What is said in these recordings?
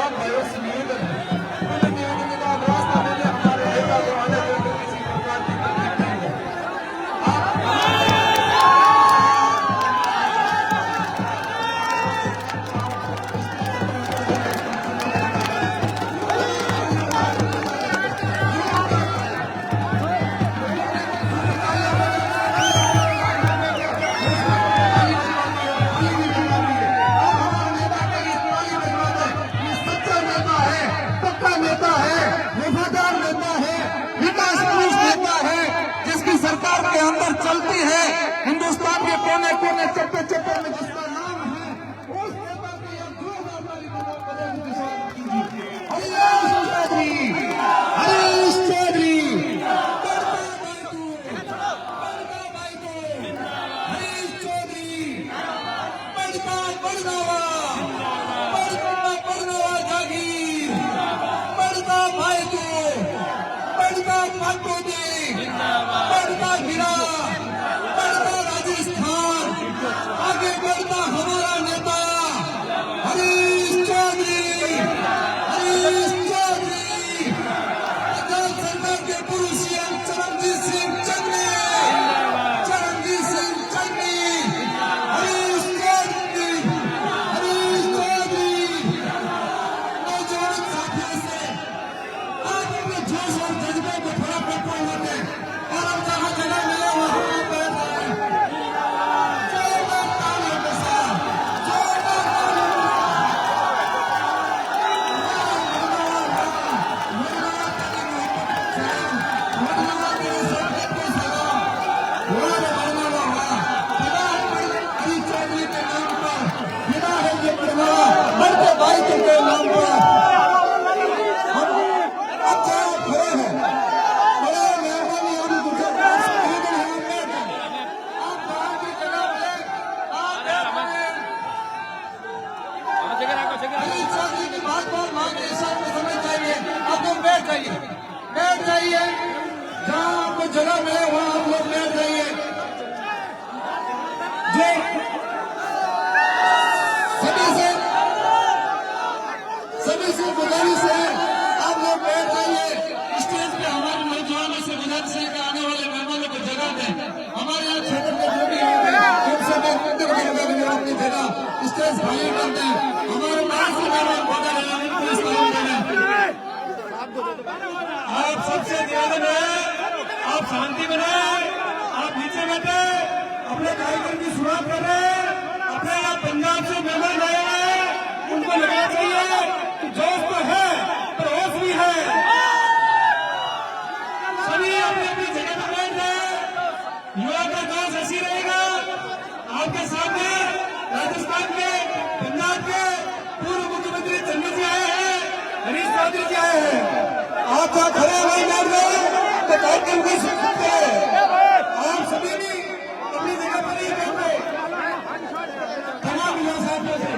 तमाम भाइयों से निवेदन है, निवेदन का रास्ता देने हमारे नेता को आने देने किसी प्रकार की तकलीफ नहीं है। सरकार के अंदर चलती है, हिंदुस्तान के कोने कोने चप्पे चप्पे में जिसका नाम है, उस नेता की एक 2000 वाली हरीश चौधरी, हरीश चौधरी, हरीश चौधरी, बड़गावा जागीर, बड़गा भाई को, बड़गा फाटो दे, बढ़ता गिरा, बढ़ता राजस्थान, आगे बढ़ता हमारा नेता हरीश चौधरी, हरीश चौधरी, पंजाब सरकार के पूर्व सीएम चरणजीत सिंह चन्नी, चरणजीत सिंह चन्नी, हरीश चौधरी, हरीश चौधरी। नौजवान साथियों से आज अपने जोश और जज्बे को थोड़ा पेट्रोल लेते और अब जहाँ जगह मिले वहाँ बैठ रहे हैं। जोरदार तालियों के साथ, जोरदार तालियों के बढ़ते भाई के नाम पर बैठ जाइए, जहाँ आपको जगह मिले वहाँ आप लोग बैठ जाइए। सभी से गुजारिश है, आप लोग बैठ जाइए। स्टेज पे हमारे नौजवानों से गुजारिश है कि आने वाले मेहमानों को जगह दें। हमारे यहाँ क्षेत्र के जो भी हैं उनसे मैं अपनी जगह स्टेज खाली कर दें। हमारे पास से मेहमान होकर आप सबसे निवेदन है, आप शांति बनाए, आप नीचे बैठे, अपने कार्यक्रम की शुरुआत कर रहे हैं। अपने आप पंजाब से मेहमान आए हैं, उनको लगना चाहिए कि जोश तो है पर होश भी है। सभी अपनी अपनी जगह पर बैठ जाए। युवा का जोश ऐसी रहेगा। आपके सामने राजस्थान के, पंजाब के पूर्व मुख्यमंत्री चन्नी जी आए हैं, हरीश चौधरी जी आए हैं। आप जहाँ खड़े हुए बैठ गए तो कार्यक्रम की शुरुआत है। आप सभी भी अपनी जगह पर ही बैठे। तमाम युवा साथियों से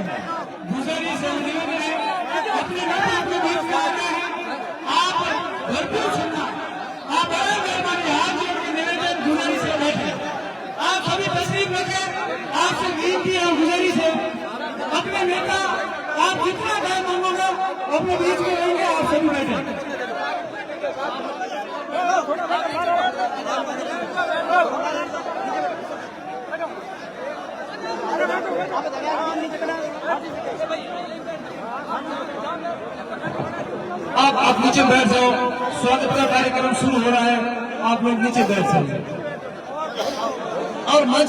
गुजारिश है, निवेदन है, अपने नेता के बीच में आते हैं, आप भरपूर सुनना, आप बड़े मेहरबानी हाथ जोड़ के निवेदन गुजारिश से बैठे। आप सभी तस्लीम रखें, आपसे विनती है, गुजारिश है, अपने नेता आप जितना टाइम मांगोगे अपने बीच में रहेंगे। आप सभी बैठे। आप नीचे बैठ जाओ। स्वागत का कार्यक्रम शुरू हो रहा है, आप लोग नीचे बैठ जाओ। और मंच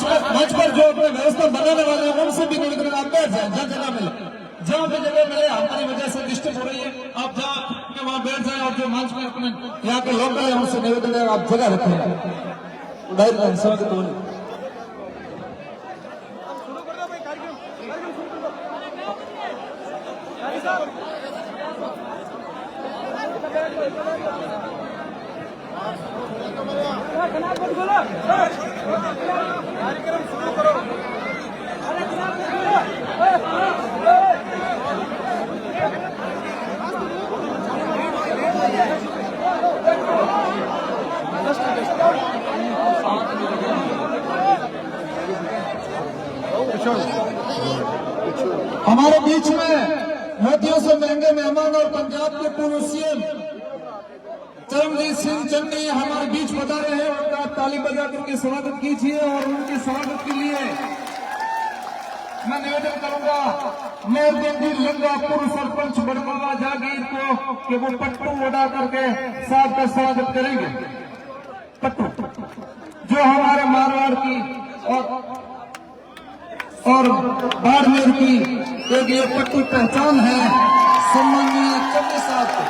पर जो अपने व्यवस्था बनाने वाले हैं उनसे भी निवेदन, आप बैठ जाए, जहाँ जगह मिले, जहाँ पे जगह मिले। हमारी वजह से डिस्टर्ब हो रही है, आप जहाँ वहाँ बैठ जाए। और जो मंच में अपने यहाँ के लोकल है उनसे निवेदन है, आप जगह रखें। स्वागत हो। कार्यक्रम शुरू करो। हमारे बीच में मोतियों से महंगे मेहमान मुसलमान और पंजाब के पूर्व सीएम चरणजीत सिंह चन्नी हमारे बीच पधारे हैं। उनका ताली बजा करके स्वागत कीजिए और उनके स्वागत के लिए मैं निवेदन करूंगा मेहरगंज लंगा पूर्व सरपंच बड़मल्ला जागीर को कि वो पट्टू उड़ा करके साथ का स्वागत करेंगे। पट्टू जो हमारे मारवाड़ की और बाड़मेर की एक ये पट्टू पहचान है सम्मानीय चन्नी साहब को।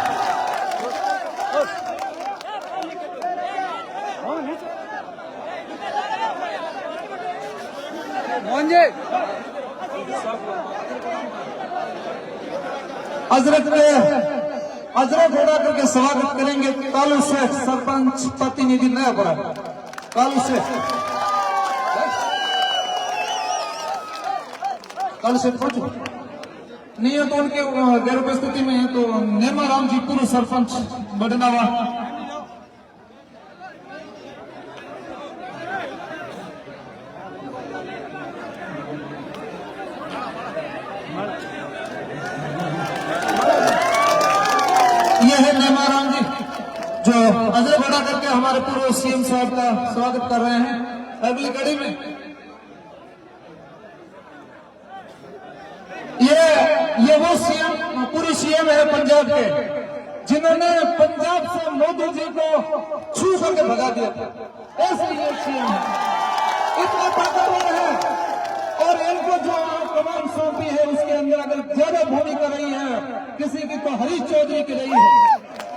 अजरक उड़ा करके स्वागत करेंगे कालू शेख सरपंच प्रतिनिधि नया पड़ा कालू शेख पहुंचो नहीं है तो उनके गैर उपस्थिति में है तो नेमा राम जी पूर्व सरपंच बडनावा ये है नेमा राम जी जो अजय बड़ा करके हमारे पूर्व सीएम साहब का स्वागत कर रहे हैं। अगली कड़ी में ये वो सीएम पूर्व सीएम है पंजाब के जिन्होंने पंजाब से मोदी जी को छू करके भगा दिया था। ऐसे ये सीएम है, इतना ताकतवर है और इनको जो कमान सौंपी है उसके अंदर अगर ज्यादा भूमिका रही है किसी की तो हरीश चौधरी की रही है।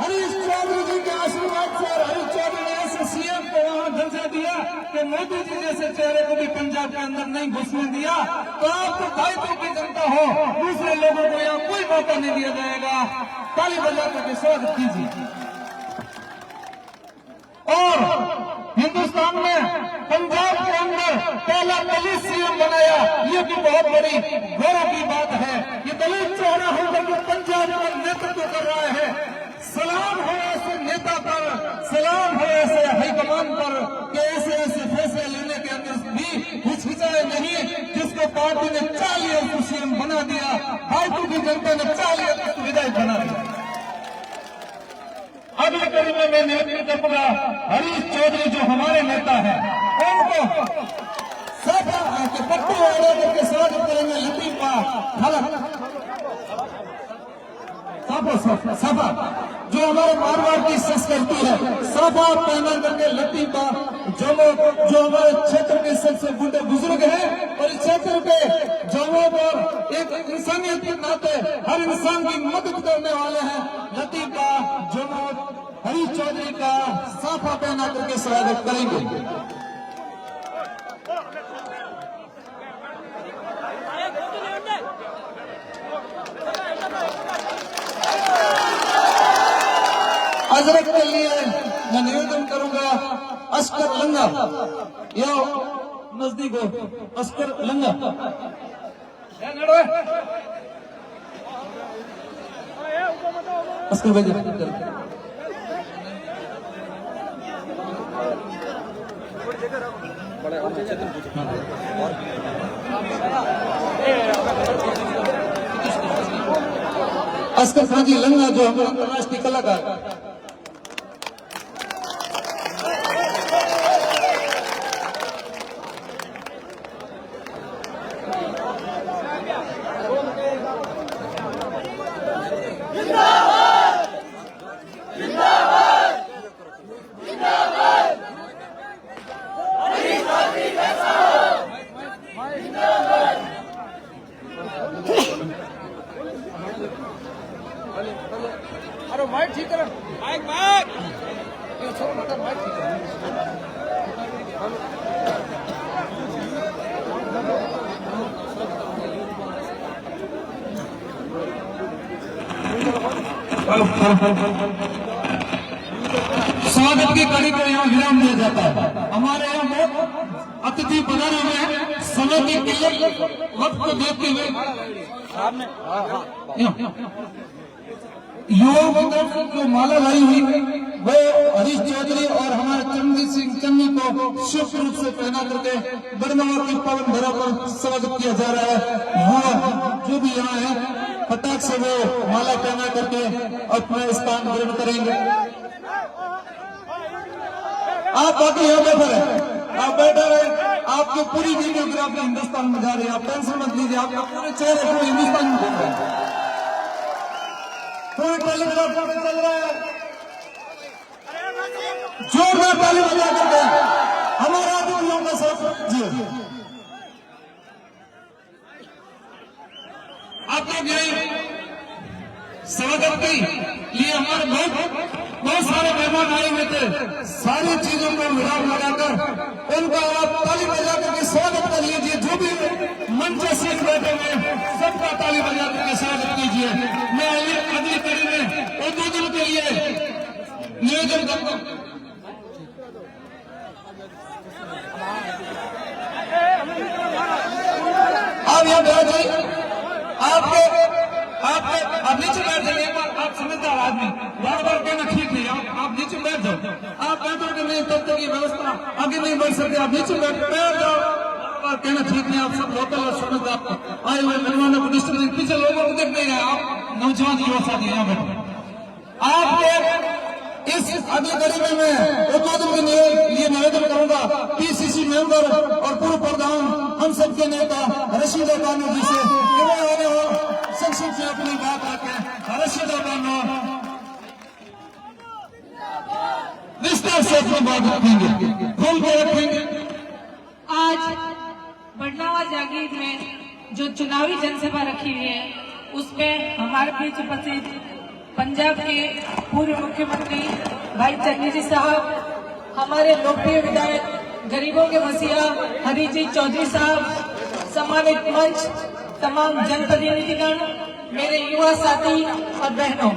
हरीश चौधरी जी के आशीर्वाद से और हरीश चौधरी ने ऐसे सीएम को वहां दर्जा दिया कि मोदी जी जैसे चेहरे को भी पंजाब के अंदर नहीं घुसने दिया। तो आपको दायित्व की जनता हो, दूसरे लोगों को यहाँ कोई मौका नहीं दिया जाएगा। ताली बजा करके स्वागत कीजिए। और हिंदुस्तान में पंजाब के अंदर पहला दलित सीएम बनाया, ये भी बहुत बड़ी गौरव की बात है। ये दलित चेहरा होकर के पंजाब का नेतृत्व कर रहा है। सलाम हो ऐसे नेता पर, सलाम हो ऐसे हाईकमान पर कि ऐसे ऐसे फैसले लेने के अंदर भी हिचकिचाए नहीं। जिसको पार्टी ने चाह लिया उसको सीएम बना दिया, फालतू की जनता ने चाह लिया उसको विधायक बना दिया। अगली कड़ी में मैं निवेदन करूंगा हरीश चौधरी जो हमारे नेता हैं उनको सभा के पट्टू वाले करके स्वागत करेंगे। लतीफा सभा जो हमारे मारवाड़ की संस्कृति है, सभा पहना करके लतीफा जो हमारे क्षेत्र के सबसे बूढ़े बुजुर्ग हैं और इस क्षेत्र के जवानों पर एक इंसानियत के नाते हर इंसान की मदद करने वाले हैं। लतीफा जमोद हरीश चौधरी का साफा पहना करके स्वागत करेंगे। अजरक के लिए मैं निवेदन करूंगा अस्कर लंगा या नजदीक हो अस्कर लंगा अस्कर भाई अस्कर खान जी लंगा जो हमारे अंतर्राष्ट्रीय कलाकार अरे माइक ठीक करो, माइक माइक ठीक करो। स्वागत की कड़ी को यहाँ विराम दिया जाता है। हमारे यहाँ बहुत अतिथि पधारे हुए हैं, समय की किल्लत वक्त को देखते हुए युवाओं की तरफ जो माला लाई हुई वो हरीश चौधरी और हमारे चरणजीत सिंह चन्नी को शुभ रूप से पहना करके बड़नवा की पावन धरा पर स्वागत किया जा रहा है। युवा जो भी यहाँ है फटाक से वो माला पहना करके अपना स्थान ग्रहण करेंगे। आप बाकी यहाँ बैठे रहे, आप बैठे रहे, आपकी पूरी वीडियोग्राफी हिंदुस्तान में जा रही है, आप टेंशन मत लीजिए, आपका पूरे चेहरे पूरे हिंदुस्तान में घूम रहे हैं, पूरी टेलीग्राफ में चल रहा है। जोरदार ताली बजा करके हमारा आदिवासियों का साथ जी आप लोग स्वागत के लिए हमारे बहुत सारे मेहमान आए हुए थे, सारी चीजों को विराम लगाकर उनका आप ताली बजा करके स्वागत कर लीजिए। जो भी मंच से बैठे हुए सबका ताली बजा करके स्वागत कीजिए। मैं अगली कड़ी में उद्बोधन के लिए निवेदन करता हूँ। आप यहाँ बैठ जाइए, आप नीचे बैठ जाइए। एक बार आप समझदार आदमी, बार बार कहना ठीक नहीं, आप नीचे बैठ जाओ। आप बैठोगे नहीं तब तक ये व्यवस्था आगे नहीं बढ़ सकती। आप नीचे बैठ जाओ, बार कहना ठीक नहीं। आप सब लोकल और समझदार आए हुए मेहमानों को डिस्टर्ब नहीं, पीछे लोगों को देख नहीं रहे। आप नौजवान युवा साथी यहाँ बैठे, आप इस अगली कड़ी में मैं उद्बोधन के लिए निवेदन करूंगा पीसीसी मेंबर और पूर्व प्रधान हम सबके नेता रशीदा बानो जी से कि वो आने हो संक्षिप्त से अपनी बात रखें। रशीदा बानो विस्तार से अपनी बात रखेंगे, खोल के रखेंगे। आज बड़नावा जागीर में जो चुनावी जनसभा रखी हुई है उसमें हमारे बीच उपस्थित पंजाब के पूर्व मुख्यमंत्री भाई चन्नी जी साहब, हमारे लोकप्रिय विधायक गरीबों के मसीहा हरी जी चौधरी साहब, सम्मानित मंच, तमाम जनप्रतिनिधिगण, मेरे युवा साथी और बहनों,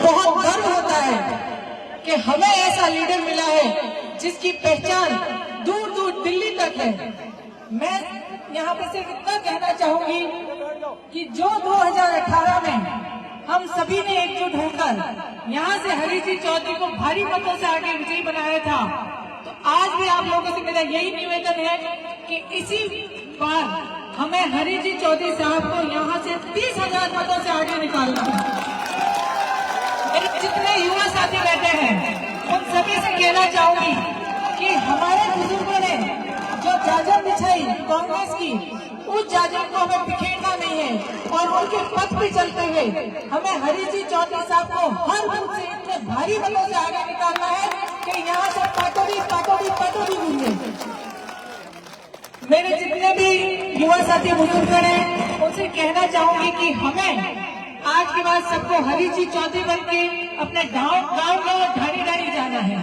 बहुत गर्व होता है कि हमें ऐसा लीडर मिला है जिसकी पहचान दूर दूर दिल्ली तक है। मैं यहाँ पे सिर्फ इतना कहना चाहूंगी कि जो 2018 में हम सभी ने एकजुट होकर यहाँ से हरी जी चौधरी को भारी मतों से आगे विजयी बनाया था, तो आज भी आप लोगों से मेरा यही निवेदन है कि इसी बार हमें हरी जी चौधरी साहब को यहाँ से 30,000 मतों से आगे निकालना है। मेरे जितने युवा साथी बैठे हैं उन सभी से कहना चाहूंगी कि हमारे बुजुर्गों ने जो जाजम बिछाई कांग्रेस की, उस जाजम को हमें बिखेरना नहीं है और उनके पथ पे चलते हुए हमें हरी जी चौधरी साहब को हर बूथ से इतने भारी मतों से आगे निकालना है कि यहाँ से पाटोड़ी गूंजे। मेरे जितने भी युवा साथी बुजुर्ग हैं उनसे कहना चाहूंगी कि हमें आज के बाद सबको हरी जी चौधरी बनके अपने गाँव ढाणी जाना है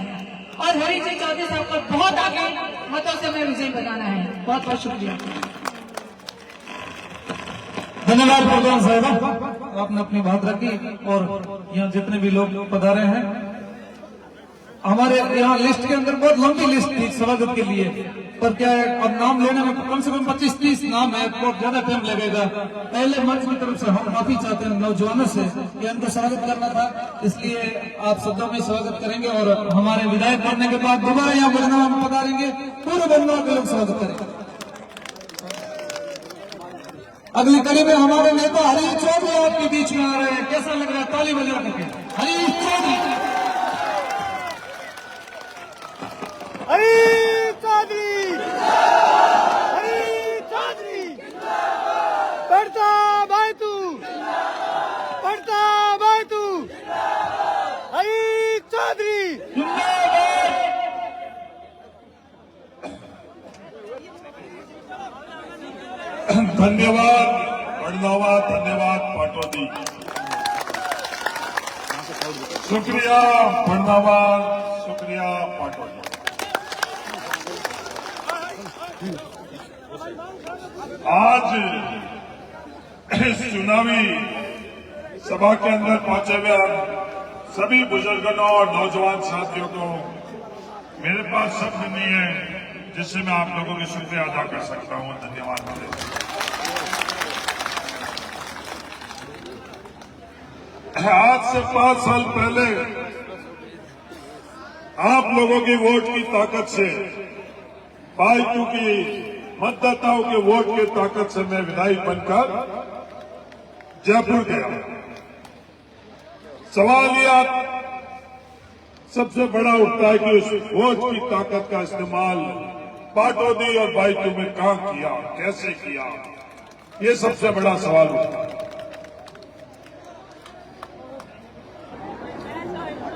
और हरी जी चौधरी साहब को बहुत आगे मतों से हमें विजयी बनाना है। बहुत बहुत शुक्रिया। धन्यवाद प्रधान साहब, आपने अपनी बात रखी। और यहाँ जितने भी लोग पधारे हैं, हमारे यहाँ लिस्ट के अंदर बहुत लंबी लिस्ट थी स्वागत के लिए, पर क्या है अब नाम लेने में कम से कम 25-30 नाम है, बहुत ज्यादा टाइम लगेगा। पहले मंच की तरफ से हम माफी चाहते हैं नौजवानों से कि उनको स्वागत करना था, इसलिए आप शब्दों में स्वागत करेंगे और हमारे विधायक बनने के बाद दोबारा यहाँ बड़नावा में पधारेंगे, पूरे बड़नावा के लोग स्वागत करेंगे। अगली कड़ी में हमारे नेता हरीश चौधरी आपके बीच में आ रहे हैं, कैसा लग रहा है? ताली बजा करके हरीश चौधरी। हरीश चौधरी, हरीश चौधरी, पढ़ता भाई तू, हरीश चौधरी। धन्यवाद बड़नावा, धन्यवाद पाटोदी, शुक्रिया बड़नावा, शुक्रिया पाटोदी। आज इस चुनावी सभा के अंदर पहुंचे हुए सभी बुजुर्गों और नौजवान साथियों को मेरे पास शब्द नहीं है जिससे मैं आप लोगों के शुक्रिया अदा कर सकता हूं। धन्यवाद। आज से 5 साल पहले आप लोगों की वोट की ताकत से बाईटू की मतदाताओं के वोट की ताकत से मैं विधायक बनकर जयपुर गया। सवाल यह सबसे बड़ा उठता है कि उस वोट की ताकत का इस्तेमाल पाटौदी और बायतू में कहां किया, कैसे किया, ये सबसे बड़ा सवाल उठता है।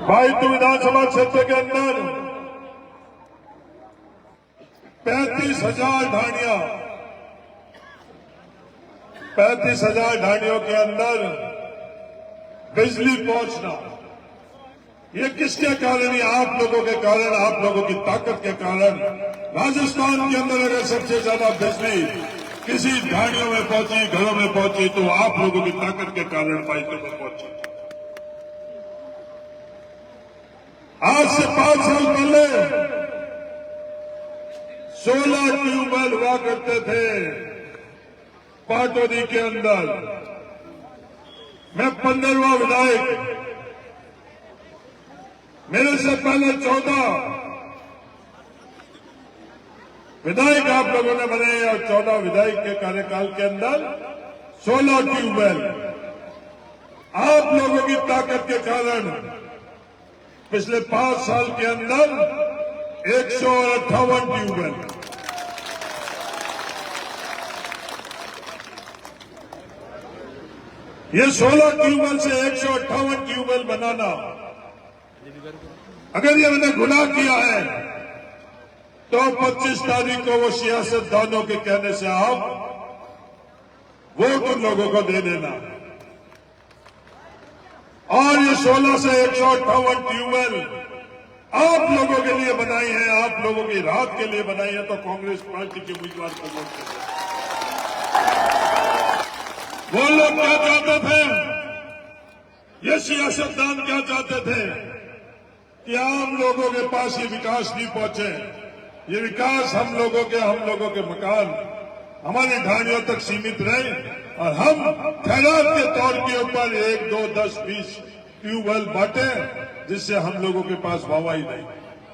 बायतू विधानसभा क्षेत्र के अंदर 35,000 ढाणियां, 35,000 ढाणियों के अंदर बिजली पहुंचना, ये किसके कारण? ये आप लोगों के कारण, आप लोगों की ताकत के कारण। राजस्थान के अंदर अगर सबसे ज्यादा बिजली किसी ढाणियों में पहुंची, घरों में पहुंची, तो आप लोगों की ताकत के कारण बाइकों में पहुंची। आज से 5 साल पहले 16 ट्यूबवेल हुआ करते थे पाटौदी के अंदर। मैं 15वां विधायक, मेरे से पहले 14 विधायक आप लोगों ने बनाए और 14 विधायक के कार्यकाल के अंदर 16 ट्यूबवेल। आप लोगों की ताकत के कारण पिछले 5 साल के अंदर 158 ट्यूबवेल। ये 16 ट्यूबवेल से 158 ट्यूबवेल बनाना, अगर ये मैंने गुनाह किया है तो 25 तारीख को वो सियासतदानों के कहने से आप वोट उन लोगों को दे देना। और ये 16 से 158 ट्यूबवेल आप लोगों के लिए बनाई है, आप लोगों की राहत के लिए बनाई है, तो कांग्रेस पार्टी के उम्मीदवार को वोट करें। वो लोग क्या चाहते थे, ये सियासतदान क्या चाहते थे कि आम लोगों के पास ये विकास नहीं पहुंचे। ये विकास हम लोगों के मकान, हमारी ढाणियों तक सीमित रहे और हम खैरात के तौर के ऊपर 1, 2, 10, 20 ट्यूबवेल बांटे, जिससे हम लोगों के पास वाहवाही नहीं।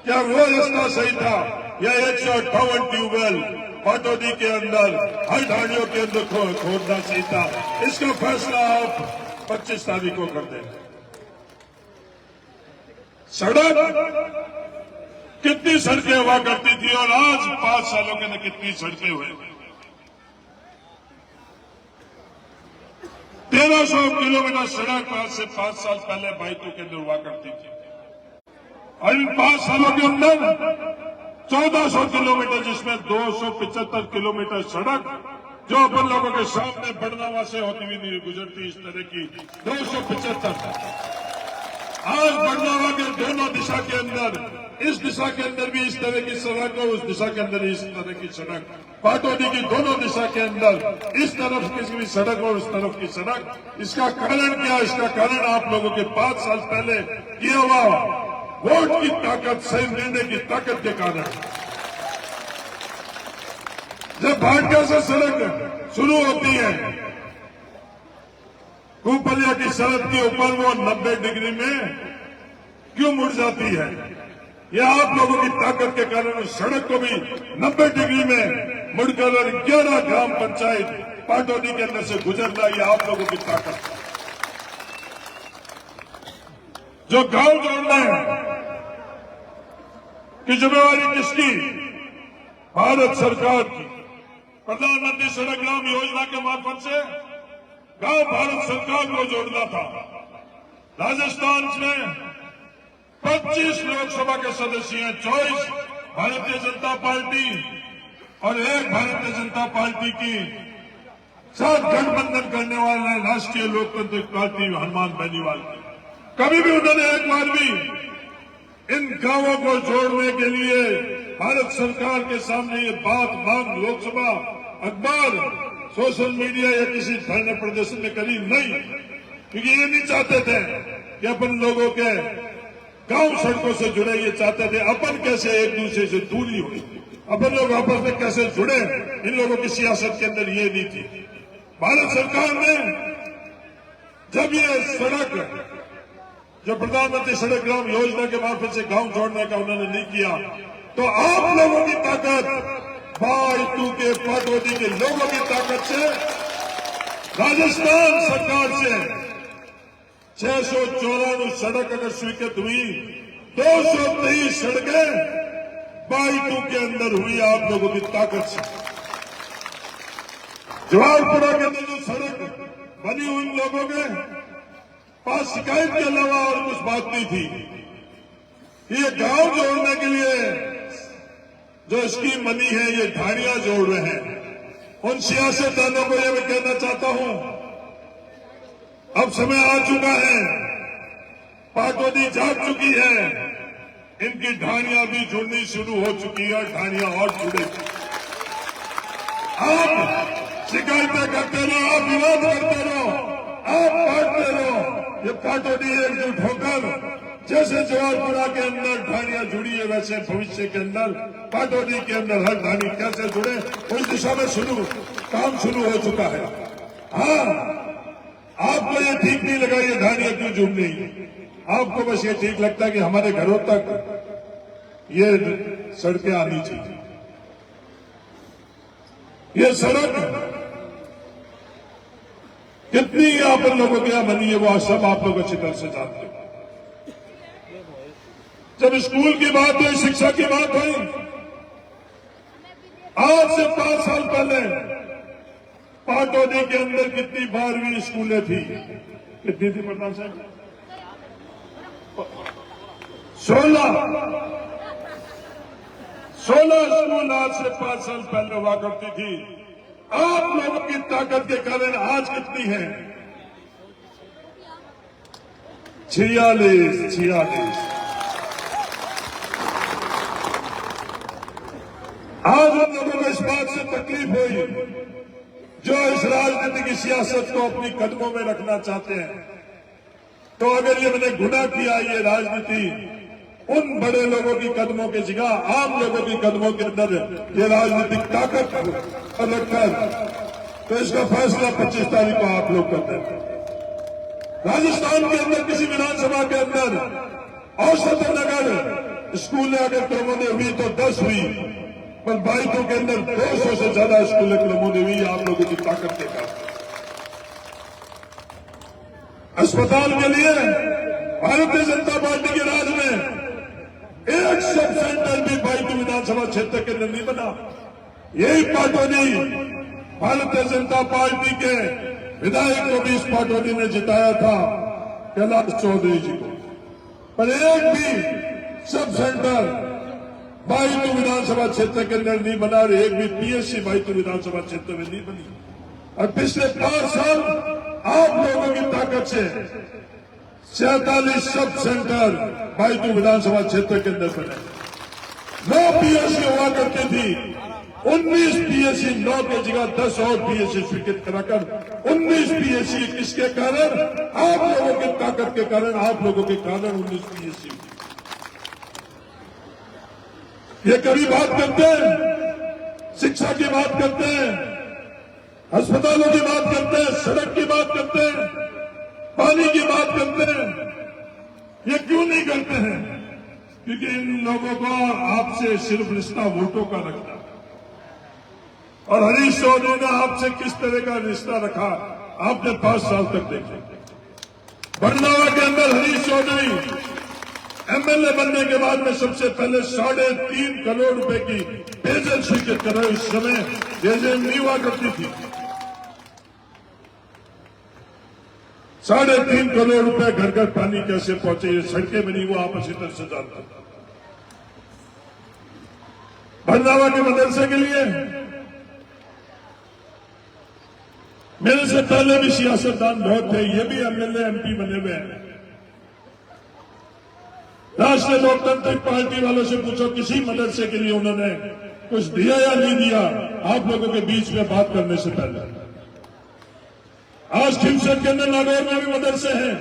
क्या वो रास्ता सही था? या 158 ट्यूबवेल पाटौदी के अंदर हर ढाणियों के अंदर खोदना सही था? इसका फैसला आप 25 तारीख को कर दें। सड़क, कितनी सड़कें हुआ करती थी और आज 5 सालों के अंदर कितनी सड़कें हुए? 1300 किलोमीटर सड़क आज से 5 साल पहले बायतू के अंदर हुआ करती थी और इन 5 सालों के अंदर 1400 किलोमीटर, जिसमें 275 किलोमीटर सड़क जो अपन लोगों के सामने बड़नावा से होती हुई नहीं गुजरती, इस तरह की 275। आज बड़नावा के दोनों दिशा के अंदर, इस दिशा के अंदर भी इस तरह की सड़क और उस दिशा के अंदर इस तरह की सड़क, पाटौदी की दोनों दिशा के अंदर इस तरफ की सड़क और उस तरफ की सड़क। इसका कारण क्या? इसका कारण आप लोगों के 5 साल पहले किया हुआ वोट की ताकत, सही निर्णय की ताकत के कारण। जब भाटका से सड़क शुरू होती है, कुपलिया की सड़क के ऊपर, वो 90 डिग्री में क्यों मुड़ जाती है? यह आप लोगों की ताकत के कारण उस सड़क को भी 90 डिग्री में मुड़कर और 11 ग्राम पंचायत पाटौदी के अंदर से गुजरना, यह आप लोगों की ताकत। जो गांव जोड़ना है कि जिम्मेवारी किसकी? भारत सरकार की। प्रधानमंत्री सड़क ग्राम योजना के मार्फत से गांव भारत सरकार को जोड़ना था। राजस्थान में 25 लोकसभा के सदस्य हैं, 24 भारतीय जनता पार्टी और 1 भारतीय जनता पार्टी की साथ गठबंधन करने वाले राष्ट्रीय लोकतांत्रिक पार्टी हनुमान बेनीवाल की। कभी भी उन्होंने एक बार भी इन गांवों को जोड़ने के लिए भारत सरकार के सामने ये बात मांग लोकसभा, अखबार, सोशल मीडिया या किसी धरने प्रदर्शन में करी नहीं, क्योंकि ये नहीं चाहते थे कि अपन लोगों के गांव सड़कों से जुड़े। ये चाहते थे अपन कैसे एक दूसरे से दूरी हो, अपन लोग आपस में कैसे जुड़े। इन लोगों की सियासत के अंदर ये नहीं थी। भारत सरकार ने जब ये सड़क, जो प्रधानमंत्री सड़क ग्राम योजना के मार्फत से गांव जोड़ने का उन्होंने नहीं किया, तो आप लोगों की ताकत बाइतू के पाटोदी के लोगों की ताकत से, राजस्थान सरकार से 694 सड़क अगर स्वीकृत हुई, 223 सड़कें बाइतू के अंदर हुई आप लोगों की ताकत से। जवाहरपुरा के अंदर जो सड़क बनी उन लोगों के पास शिकायत के अलावा और कुछ बात नहीं थी। ये गांव जोड़ने के लिए जो स्कीम बनी है, ये ढाणियां जोड़ रहे हैं। उन सियासतदानों को ये मैं कहना चाहता हूं, अब समय आ चुका है, पाटोदी जाग चुकी है, इनकी ढाणियां भी जुड़नी शुरू हो चुकी है, ढाणियां और जुड़ेगी। आप शिकायतें करते रहो, आप विवाद करते रहो, आप बांटते रहो। ये पाटोदी एकजुट होकर जैसे जवाहरपुरा के अंदर ढाणियां जुड़ी है, वैसे भविष्य के अंदर पाटोदी के अंदर हर ढाणी कैसे जुड़े, उस दिशा में काम शुरू हो चुका है। हाँ, आपको ये ठीक नहीं लगा ये ढाणियां क्यों जुड़ रही, आपको बस ये ठीक लगता है कि हमारे घरों तक ये सड़कें आनी चाहिए। ये सड़क कितनी यहाँ पर लोगों के यहाँ बनी है, वो सब आप लोग अच्छी तरह से जानते हैं। जब स्कूल की बात हुई, शिक्षा की बात हुई, आज से 5 साल पहले पाटोदी के अंदर कितनी 12वीं स्कूलें थी? कितनी थी प्रधान साहब? 16 स्कूल आज से 5 साल पहले हुआ करती थी। आप लोगों की ताकत के कारण आज कितनी है? 46। आज हम लोगों को इस बात से तकलीफ हुई जो इस राजनीति की सियासत को अपनी कदमों में रखना चाहते हैं। तो अगर ये मैंने गुनाह किया, ये राजनीति उन बड़े लोगों की कदमों की जगह आम लोगों की कदमों के अंदर ये राजनीतिक ताकत रखकर, तो इसका फैसला 25 तारीख को आप लोग करते हैं। राजस्थान के अंदर किसी विधानसभा के अंदर औसतन अगर स्कूलें अगर क्रमोदय हुई तो 10 हुई, पर बाइतों के अंदर 200 से ज्यादा स्कूलें क्रमोदय हुई आप लोगों की ताकत के कारण। अस्पताल के लिए भारतीय जनता पार्टी के राज में एक सब सेंटर भी बाइतू विधानसभा क्षेत्र के अंदर नहीं बना। यही पाटोदी भारतीय जनता पार्टी के विधायक को भी इस पाटोदी ने जिताया था, कैलाश चौधरी जी को, पर एक भी सब सेंटर बाइतू विधानसभा क्षेत्र के अंदर नहीं बना और एक भी पीएससी बाइतू विधानसभा क्षेत्र में नहीं बनी। और पिछले 5 साल आप लोगों की ताकत से 47 सब सेंटर बाइतू विधानसभा क्षेत्र के अंदर बने। 9 पीएससी हुआ करती थी, 19 पीएससी 9 की जगह 10 और पीएससी स्वीकृत कराकर 19 पीएससी। किसके कारण? आप लोगों की ताकत के कारण, आप लोगों के कारण 19 पीएससी। ये कभी बात करते हैं, शिक्षा की बात करते हैं, अस्पतालों की बात करते हैं, सड़क की बात करते हैं, पानी की बात करते हैं। ये क्यों नहीं करते हैं? क्योंकि इन लोगों को आपसे सिर्फ रिश्ता वोटों का रखता है। और हरीश चौधरी ने आपसे किस तरह का रिश्ता रखा आपने 5 साल तक देखे। बरनावा के अंदर हरीश चौधरी एमएलए बनने के बाद में सबसे पहले 3.5 करोड़ रुपए की पेयजल स्वीकृत करा। इस समय पेयजल नहीं हुआ करती थी। 3.5 करोड़ रुपए घर घर पानी कैसे पहुंचे, ये सड़कें बनी, वो आप अच्छी तरह से जानते हैं। बरनावा के मदरसे के लिए मेरे से पहले भी सियासतदान बहुत थे, ये भी एमएलए एमपी बने हुए हैं। राष्ट्रीय लोकतांत्रिक पार्टी वालों से पूछो किसी मदरसे के लिए उन्होंने कुछ दिया या नहीं दिया आप लोगों के बीच में बात करने से पहले। आज खिमसर के अंदर नागौर में भी मदरसे हैं,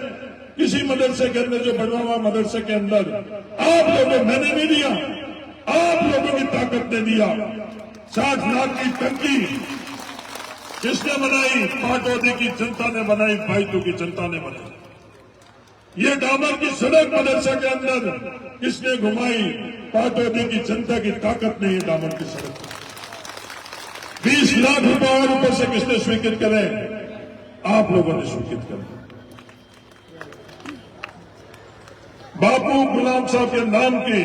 किसी मदरसे के अंदर जो बरनावा मदरसे के अंदर आप लोगों, मैंने नहीं दिया, आप लोगों की ताकत ने दिया। 60 लाख की टंकी किसने बनाई? पाटोदी की जनता ने बनाई, बाइतू की जनता ने बनाई। ये डामर की सड़क मदरसा के अंदर किसने घुमाई? पाटोदी की जनता की ताकत ने ये डामर की सड़क। लाख रुपए और ऊपर से किसने स्वीकृत करे? आप लोगों ने स्वीकृत करे। बापू गुलाम साहब के नाम की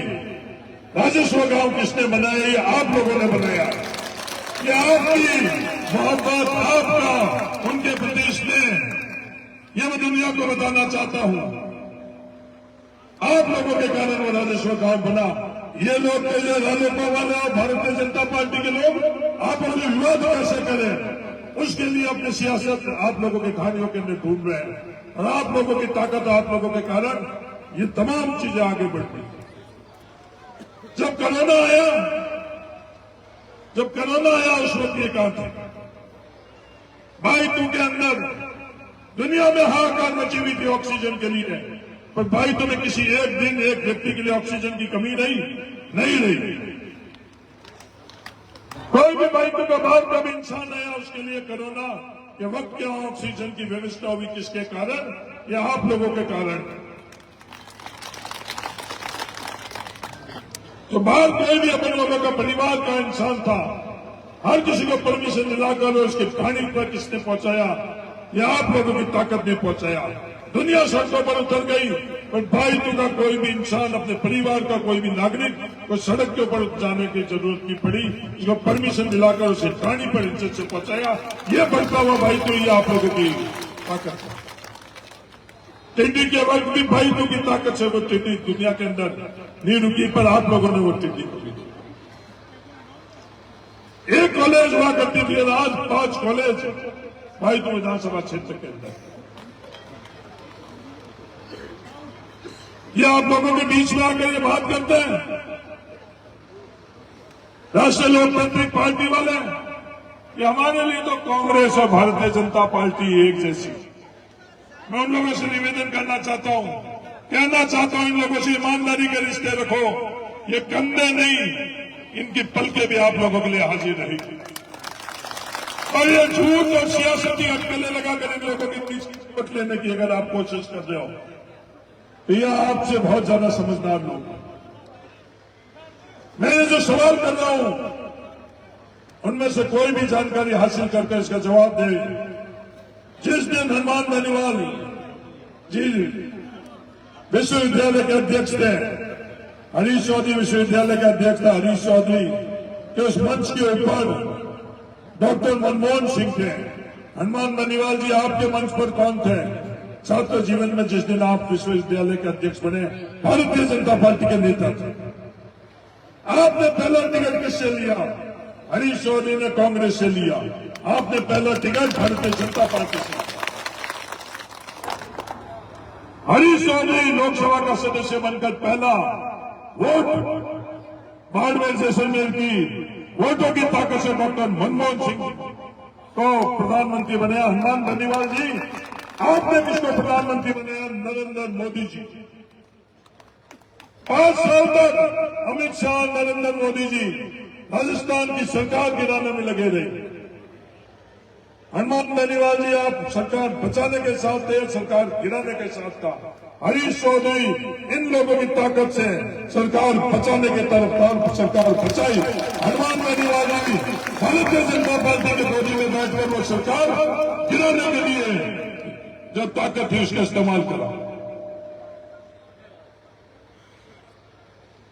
राजस्व गांव किसने बनाया? ये आप लोगों ने बनाया। ये आपकी मोहब्बत, आपका उनके प्रति स्नेह, ये मैं दुनिया को बताना चाहता हूं। आप लोगों के कारण वो राजस्व गांव बना। ये लोग कहिए रालोपा वाले और भारतीय जनता पार्टी के लोग आप लोग विवाद कैसे करें, उसके लिए अपनी सियासत आप लोगों के कहानियों के अंदर ढूंढ रहे हैं। और आप लोगों की ताकत, आप लोगों के कारण ये तमाम चीजें आगे बढ़ती। जब कोरोना आया उस वक्त ये कहा था भाई तू के अंदर दुनिया में हाहाकार मची हुई थी ऑक्सीजन के लिए, पर भाई तुम्हें किसी एक दिन एक व्यक्ति के लिए ऑक्सीजन की कमी नहीं रही। कोई भी भाई तो बाहर का भी इंसान आया उसके लिए कोरोना के वक्त क्या ऑक्सीजन की व्यवस्था हुई, किसके कारण? या आप लोगों के कारण। तो बाहर कोई भी अपन लोगों का परिवार का इंसान था, हर किसी को परमिशन दिलाकर उसके पानी पर किसने पहुंचाया? या आप लोगों की ताकत ने पहुंचाया। दुनिया सड़कों पर उतर गई, पर भाई तू का कोई भी इंसान, अपने परिवार का कोई भी नागरिक को सड़क के ऊपर जाने की जरूरत नहीं पड़ी, उसको परमिशन दिलाकर उसे पानी पर इज्जत से पहुंचाया। ये बढ़ता हुआ भाई तो ये आप लोगों की ताकत है। टिड्डी के वक्त भी भाई तू की ताकत से वो टिड्डी दुनिया के अंदर नहीं रुकी, पर आप लोगों ने वो टिड्डी को एक कॉलेज हुआ करती थी, आज 5 कॉलेज भाई तो विधानसभा क्षेत्र के अंदर। ये आप लोगों के बीच में आकर ये बात करते हैं राष्ट्रीय लोकतांत्रिक पार्टी वाले कि हमारे लिए तो कांग्रेस और भारतीय जनता पार्टी एक जैसी। मैं उन लोगों से निवेदन कहना चाहता हूं इन लोगों से ईमानदारी के रिश्ते रखो। ये कंधे नहीं, इनकी पलकें भी आप लोगों के लिए हाजिर रहेगी। और ये झूठ और सियासती अटकलें लगाकर इन लोगों के बीच वोट लेने की अगर आप कोशिश कर रहे हो तो यह आपसे बहुत ज्यादा समझदार लोग। मैं ये जो सवाल कर रहा हूं उनमें से कोई भी जानकारी हासिल करके इसका जवाब दे। जिस दिन हनुमान बेनीवाल जी विश्वविद्यालय के अध्यक्ष थे, हरीश चौधरी विश्वविद्यालय के अध्यक्ष थे, हरीश चौधरी के उस मंच के ऊपर डॉक्टर मनमोहन सिंह थे। हनुमान बेनीवाल जी आपके मंच पर कौन थे? छात्र जीवन में जिस दिन आप विश्वविद्यालय के अध्यक्ष बने, भारतीय जनता पार्टी के नेता थे। आपने पहला टिकट किससे लिया? हरीश चौधरी ने कांग्रेस से लिया। आपने पहला टिकट भारतीय जनता पार्टी से। हरीश चौधरी लोकसभा का सदस्य बनकर पहला वोट बाड़मेर जैसलमेर की वोटों की ताकत से डॉक्टर मनमोहन सिंह को प्रधानमंत्री बनाया। हनुमान बेनीवाल जी आपने किसको प्रधानमंत्री बनाया? नरेंद्र मोदी जी। 5 साल तक अमित शाह, नरेंद्र मोदी जी राजस्थान की सरकार गिराने में लगे रहे। हनुमान बेनीवाल जी आप सरकार बचाने के साथ थे, सरकार गिराने के साथ था। हरीश चौधरी इन लोगों की ताकत से सरकार बचाने के तरफदार, सरकार बचाई। हनुमान बेनीवाल जी भारतीय जनता पार्टी के गोदी में बैठकर वो सरकार गिराने के लिए जो ताकत थी उसका इस्तेमाल करा।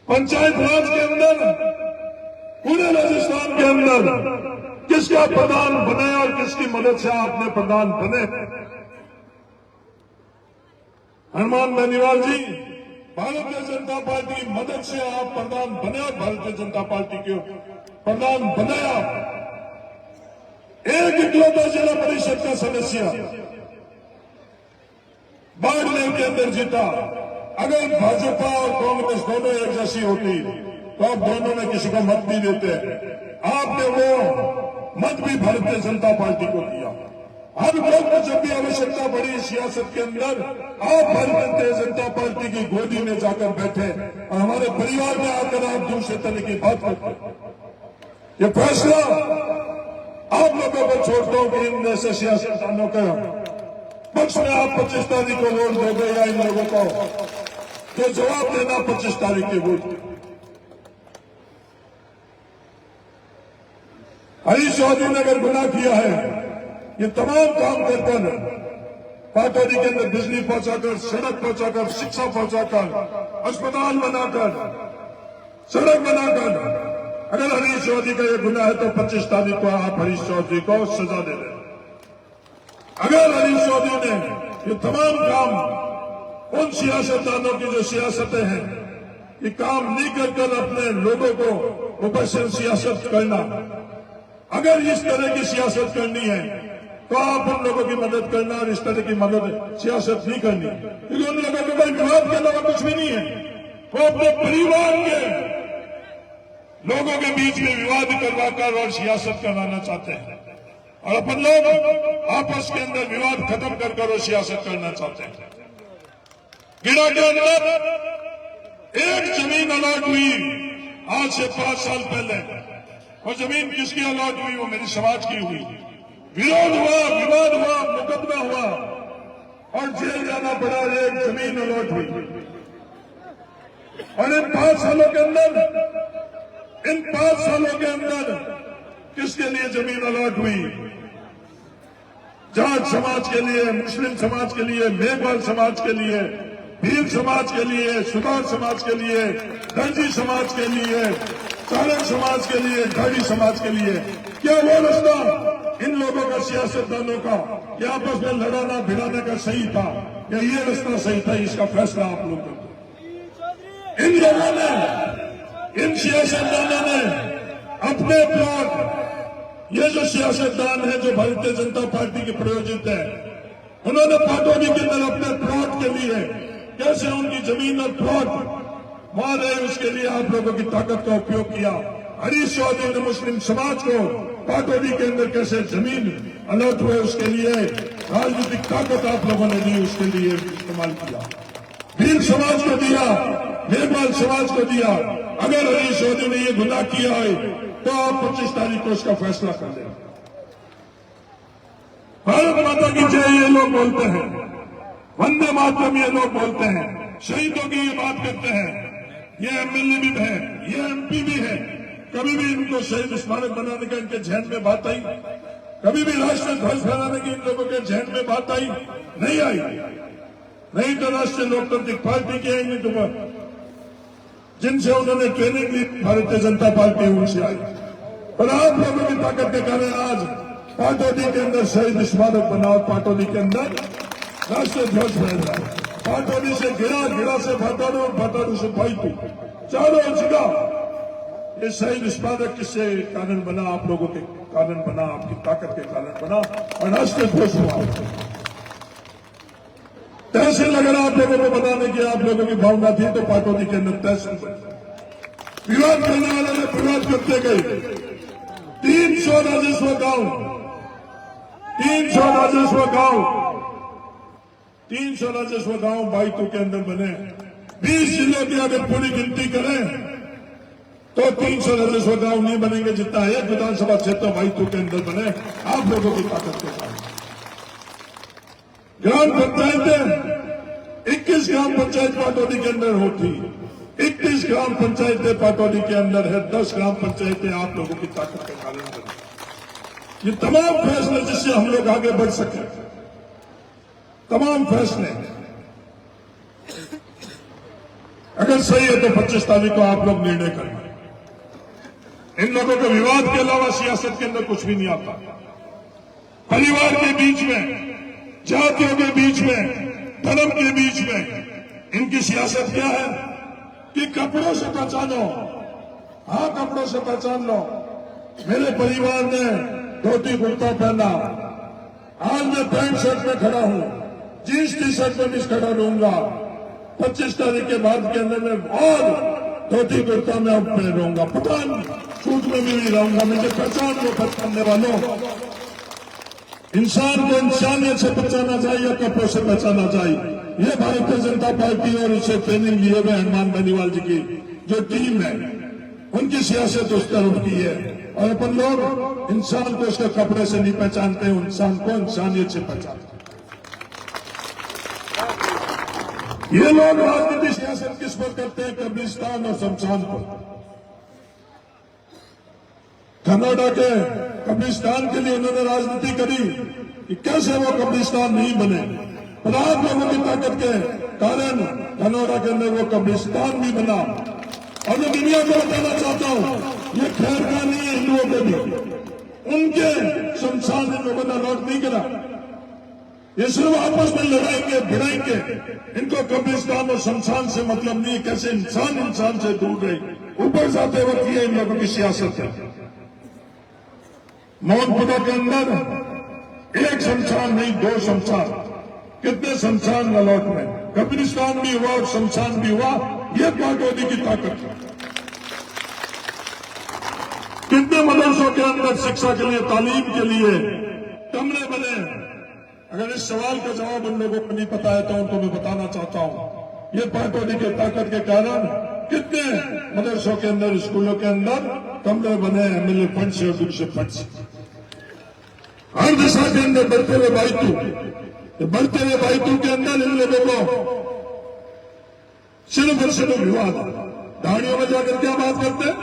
पंचायत राज के अंदर, पूरे राजस्थान के अंदर किसका प्रधान बने और किसकी मदद से आपने प्रधान बने? हनुमान बेनीवाल जी भारतीय जनता पार्टी की मदद से आप प्रधान बने और भारतीय जनता पार्टी के प्रधान बनाया। एक इकलौता जिला परिषद का सदस्य बाड़मेर के अंदर जीता। अगर भाजपा और कांग्रेस दोनों एक जैसी होती तो आप दोनों में किसी को मत नहीं देते। आपने वो मत भी भारतीय जनता पार्टी को दिया। हर वक्त जब भी आवश्यकता पड़ी सियासत के अंदर, आप भारतीय जनता पार्टी की गोदी में जाकर बैठे और हमारे परिवार में आकर आप दूसरे तरह की बात करते। ये फैसला आप लोगों को छोड़ता हूं कि इन जैसे सियासतदानों का पक्ष में आप 25 तारीख को वोट दोगे या इन लोगों को जो जवाब देना 25 तारीख के वोट। हरीश चौधरी ने अगर गुनाह किया है, ये तमाम काम कर कर पाटौदी के अंदर बिजली पहुंचाकर, सड़क पहुंचाकर, शिक्षा पहुंचाकर, अस्पताल बनाकर, सड़क बनाकर, अगर हरीश चौधरी का ये गुनाह है तो 25 तारीख को आप हरीश चौधरी को सजा दे रहे हैं। अगर हरीश चौधरी ने ये तमाम काम उन सियासतदानों की जो सियासतें हैं, ये काम नहीं कर अपने लोगों को ऊपर से सियासत करना, अगर इस तरह की सियासत करनी है तो आप उन लोगों की मदद करना और इस तरह की मदद सियासत नहीं करनी, क्योंकि उन लोगों के कोई विवाद के अलावा कुछ भी नहीं है। वो अपने परिवार के लोगों के बीच में विवाद करवाकर और सियासत करवाना चाहते हैं, और अपन लोग आपस के अंदर विवाद खत्म कर और सियासत करना चाहते हैं। गिरा के अंदर एक जमीन अलॉट हुई आज से 5 साल पहले, और जमीन किसकी अलॉट हुई? वो मेरी समाज की हुई। विरोध हुआ, विवाद हुआ, मुकदमा हुआ और जेल जाना पड़ा। एक जमीन अलॉट हुई और इन 5 सालों के अंदर किसके लिए जमीन अलॉट हुई? जाट समाज के लिए, मुस्लिम समाज के लिए, मेघवाल समाज के लिए, भील समाज के लिए, सुधार समाज के लिए, दर्जी समाज के लिए, चारण समाज के लिए, ढाडी समाज के लिए। क्या वो रास्ता इन लोगों का, सियासतदानों का, कि आपस में लड़ाना भिड़ाने का सही था, या ये रास्ता सही था? इसका फैसला आप लोग करें। इन लोगों ने, इन सियासतदानों ने अपने प्लॉट, ये जो सियासतदान है जो भारतीय जनता पार्टी के प्रायोजित है, उन्होंने पाटौदी के अंदर अपने प्लॉट के लिए कैसे उनकी जमीन और प्लॉट वहां रहे, उसके लिए आप लोगों की ताकत का उपयोग किया। हरीश चौधरी ने मुस्लिम समाज को पाटौदी के अंदर कैसे जमीन अलॉट हुए, उसके लिए राजनीतिक ताकत आप लोगों ने दी, उसके लिए इस्तेमाल किया। भील समाज को दिया, मेघवाल समाज को दिया। अगर हरीश चौधरी ने ये गुनाह किया है तो आप 25 तारीख को उसका फैसला कर लें। भारत माता की जय ये लोग बोलते हैं, वंदे मातरम ये लोग बोलते हैं, शहीदों की ये बात करते हैं, ये एमएलए भी है, ये एमपी भी है। कभी भी इनको शहीद स्मारक बनाने का इनके जहन में बात आई? कभी भी राष्ट्रीय ध्वज फहराने की इन लोगों के जहन में बात आई? नहीं आई। नहीं तो राष्ट्रीय लोकतांत्रिक पार्टी के आएंगे तो जिनसे उन्होंने ट्रेनिंग ली भारतीय जनता पार्टी, उनसे आई। पर आप लोगों की ताकत के कारण आज पाटौदी के अंदर शहीद स्मारक बनाओ, पाटौदी के अंदर राष्ट्रीय ध्वज फहर रहा है। पाटौदी से गिरा से भाटाड़ू, भाटाड़ू से बाइतू, चारों जगह ये शहीद स्मारक किससे कारण बना? आप लोगों के कारण बना, आपकी ताकत के कारण बना, और राष्ट्रीय ध्वज हुआ। तहसील अगर आप लोगों को बनाने की आप लोगों की भावना थी तो पाटौदी के अंदर तहसील बनी। विवाद करने वाले ने विवाद करते गए। 300 राजस्व गांव, 300 राजस्व गांव, 300 राजस्व गांव बाइतू के अंदर बने। 20 जिलों की अगर पूरी गिनती करें तो 300 राजस्व गांव नहीं बनेंगे, जितना एक विधानसभा क्षेत्र बाइतू के अंदर बने आप लोगों की ताकत के साथ। ग्राम पंचायतें 21 ग्राम पंचायत पाटौदी के अंदर होती, 21 ग्राम पंचायतें पाटौदी के अंदर है, 10 ग्राम पंचायतें आप लोगों की ताकत के कारण बनी। ये तमाम फैसले जिससे हम लोग आगे बढ़ सके, तमाम फैसले अगर सही है तो 25 तारीख को आप लोग निर्णय करें। इन लोगों के विवाद के अलावा सियासत के अंदर कुछ भी नहीं आता। परिवार के बीच में, जातियों के बीच में, धर्म के बीच में इनकी सियासत क्या है कि कपड़ों से पहचानो। हाँ, कपड़ों से पहचान लो। मेरे परिवार ने धोती कुर्ता पहना, आज मैं पैंट शर्ट में खड़ा हूं, जींस टी शर्ट में भी खड़ा रहूंगा। 25 तारीख के बाद के अंदर में और धोती कुर्ता में अब पहनूंगा, पठान सूट में भी रहूंगा। मुझे पहचान लो, पहचानने वालों। इंसान को इंसानियत से पहचाना चाहिए या कपड़ों से पहचाना चाहिए। ये भारतीय जनता पार्टी और इसे ट्रेनिंग लिए हुए हनुमान बेनीवाल जी की जो टीम है, उनकी सियासत उस तरफ की है। और अपन लोग इंसान को उसके कपड़े से नहीं पहचानते, इंसान को इंसानियत से पहचानते। ये लोग राजनीतिक सियासत किस पर करते हैं? कब्रिस्तान और शमशान पर। कनाडा के कब्रिस्तान के लिए उन्होंने राजनीति करी कि कैसे वो कब्रिस्तान नहीं बने, पर आप लोगों की ताकत के कारण धनौरा के अंदर वो कब्रिस्तान भी बना। और मैं दुनिया को बताना चाहता हूँ, ये खैर का नहीं है हिंदुओं के भी, उनके शमशान इन लोगों ने लौट नहीं करा। ये सिर्फ आपस में लड़ाएंगे भिड़ाएंगे, इनको कब्रिस्तान और शमशान से मतलब नहीं है। कैसे इंसान इंसान से दूर रहे, ऊपर जाते वक्त ये इन लोगों की सियासत है। मोहनपुरा के अंदर एक शमशान नहीं, 2 शमशान, कितने शमशान अलॉट में, कब्रिस्तान भी हुआ और शमशान भी हुआ। ये पार्टी की ताकत है। कितने मदरसों के अंदर शिक्षा के लिए, तालीम के लिए कमरे बने। अगर इस सवाल का जवाब उन लोगों को नहीं पता है तो उनको मैं बताना चाहता हूं, ये पार्टी की ताकत के कारण कितने मदरसों के अंदर, स्कूलों के अंदर कमरे बने एमएलए फंड से और दूसरे फंड से। हर दिशा के अंदर बढ़ते हुए बाइतू के अंदर इन लोगों को सिर्फ और सिर्फ विवाद, दाढ़ियों में जाकर क्या बात करते हैं,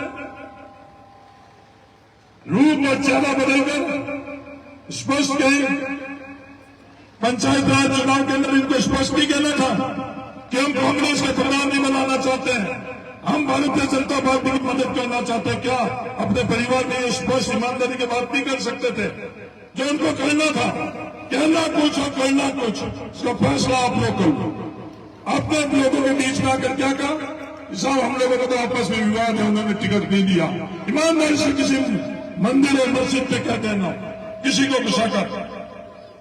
रूप और चेहरा बदलकर स्पष्ट कहें। पंचायत राज चुनाव के अंदर इनको स्पष्ट नहीं कहना था कि हम कांग्रेस के प्रधान नहीं बनाना चाहते हैं, हम भारतीय जनता पार्टी की मदद करना चाहते हैं। क्या अपने परिवार में स्पष्ट ईमानदारी की बात नहीं कर सकते थे? जो उनको करना था, कहना कुछ और करना कुछ, इसका फैसला आप लोग कर लो। आपने लोगों के बीच में आकर क्या कहा, साहब हम लोगों को तो आपस में विवाद है, उन्होंने टिकट नहीं दिया। ईमानदारी से किसी मंदिर और मस्जिद पे क्या कहना, किसी को गुस्सा कर,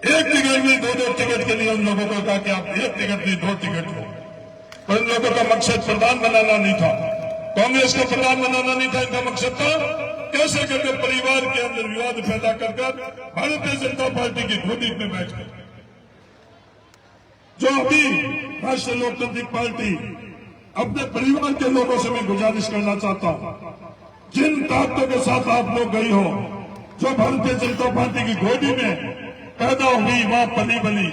एक टिकट नहीं 2-2 टिकट के लिए उन लोगों को कहा कि आप एक टिकट नहीं 2 टिकट हो। पर इन लोगों का मकसद प्रधान बनाना नहीं था, कांग्रेस का प्रधान बनाना नहीं था। इनका मकसद था कैसे करके परिवार के अंदर विवाद पैदा कर भारतीय जनता पार्टी की गोदी में बैठ गए। जो अभी राष्ट्रीय लोकतांत्रिक पार्टी अपने परिवार के लोगों से मैं गुजारिश करना चाहता हूं, जिन ताकतों के साथ आप लोग गई हो, जो भारतीय जनता पार्टी की गोदी में पैदा हुई, वहां पली बली,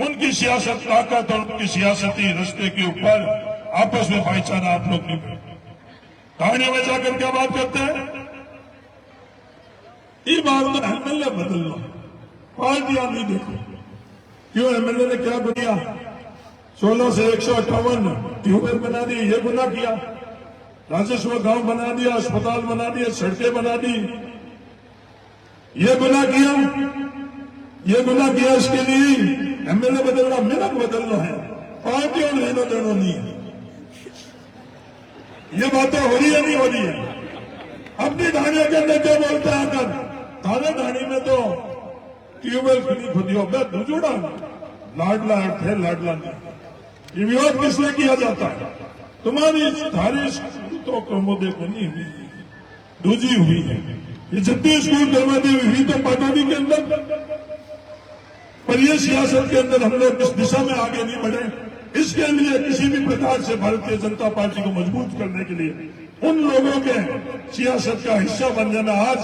उनकी सियासत ताकत और उनकी सियासती रस्ते के ऊपर आपस में भाईचारा आप लोग नहीं। कहानी में जाकर क्या बात करते हैं, ये बात तो एमएलए बदल लो, पार्टियां नहीं देखो। क्यों एमएलए ने क्या किया, 16 से 158 ट्यूबवेल बना दी, ये गुना किया, राजस्व गांव बना दिया, अस्पताल बना दिया, सड़कें बना दी, ये गुना किया, ये गुना किया। इसके लिए एमएलए बदलना मिनट बदलना है, पार्टियों में लेना देना नहीं है। ये बातें हो रही है नहीं हो रही है। अपनी ढाणियों के अंदर क्या बोलते हैं आकर, थाने ढाणी में तो ट्यूबवेल खुदी खुदी हो गया, दुजुड़ा लाडला थे लाडला नहीं। ये विरोध किसने किया जाता है, तुम्हारी धारी तो प्रमोदे को नहीं हुई, दूजी हुई है। ये जब स्कूल दरवाजे हुई तो पाटोदी के अंदर, पर ये सियासत के अंदर हम लोग इस दिशा में आगे नहीं बढ़े। इसके लिए किसी भी प्रकार से भारतीय जनता पार्टी को मजबूत करने के लिए उन लोगों के सियासत का हिस्सा बनने में आज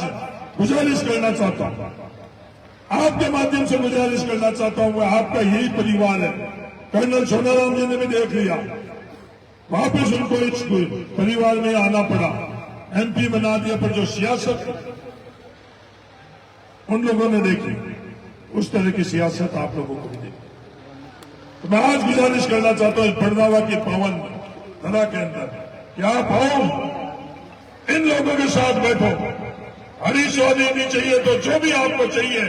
गुजारिश करना चाहता हूं, आपके माध्यम से गुजारिश करना चाहता हूं। आपका यही परिवार है। कर्नल सोनाराम जी ने भी देख लिया, वापिस उनको इस परिवार में आना पड़ा, एमपी बना दिया, पर जो सियासत उन लोगों ने देखी, उस तरह की सियासत आप लोगों को भी देखी। तो मैं आज गुजारिश करना चाहता हूं बड़दावा की पावन धरा के अंदर कि आप आओ, इन लोगों के साथ बैठो। हरीश चौधरी नहीं चाहिए तो जो भी आपको चाहिए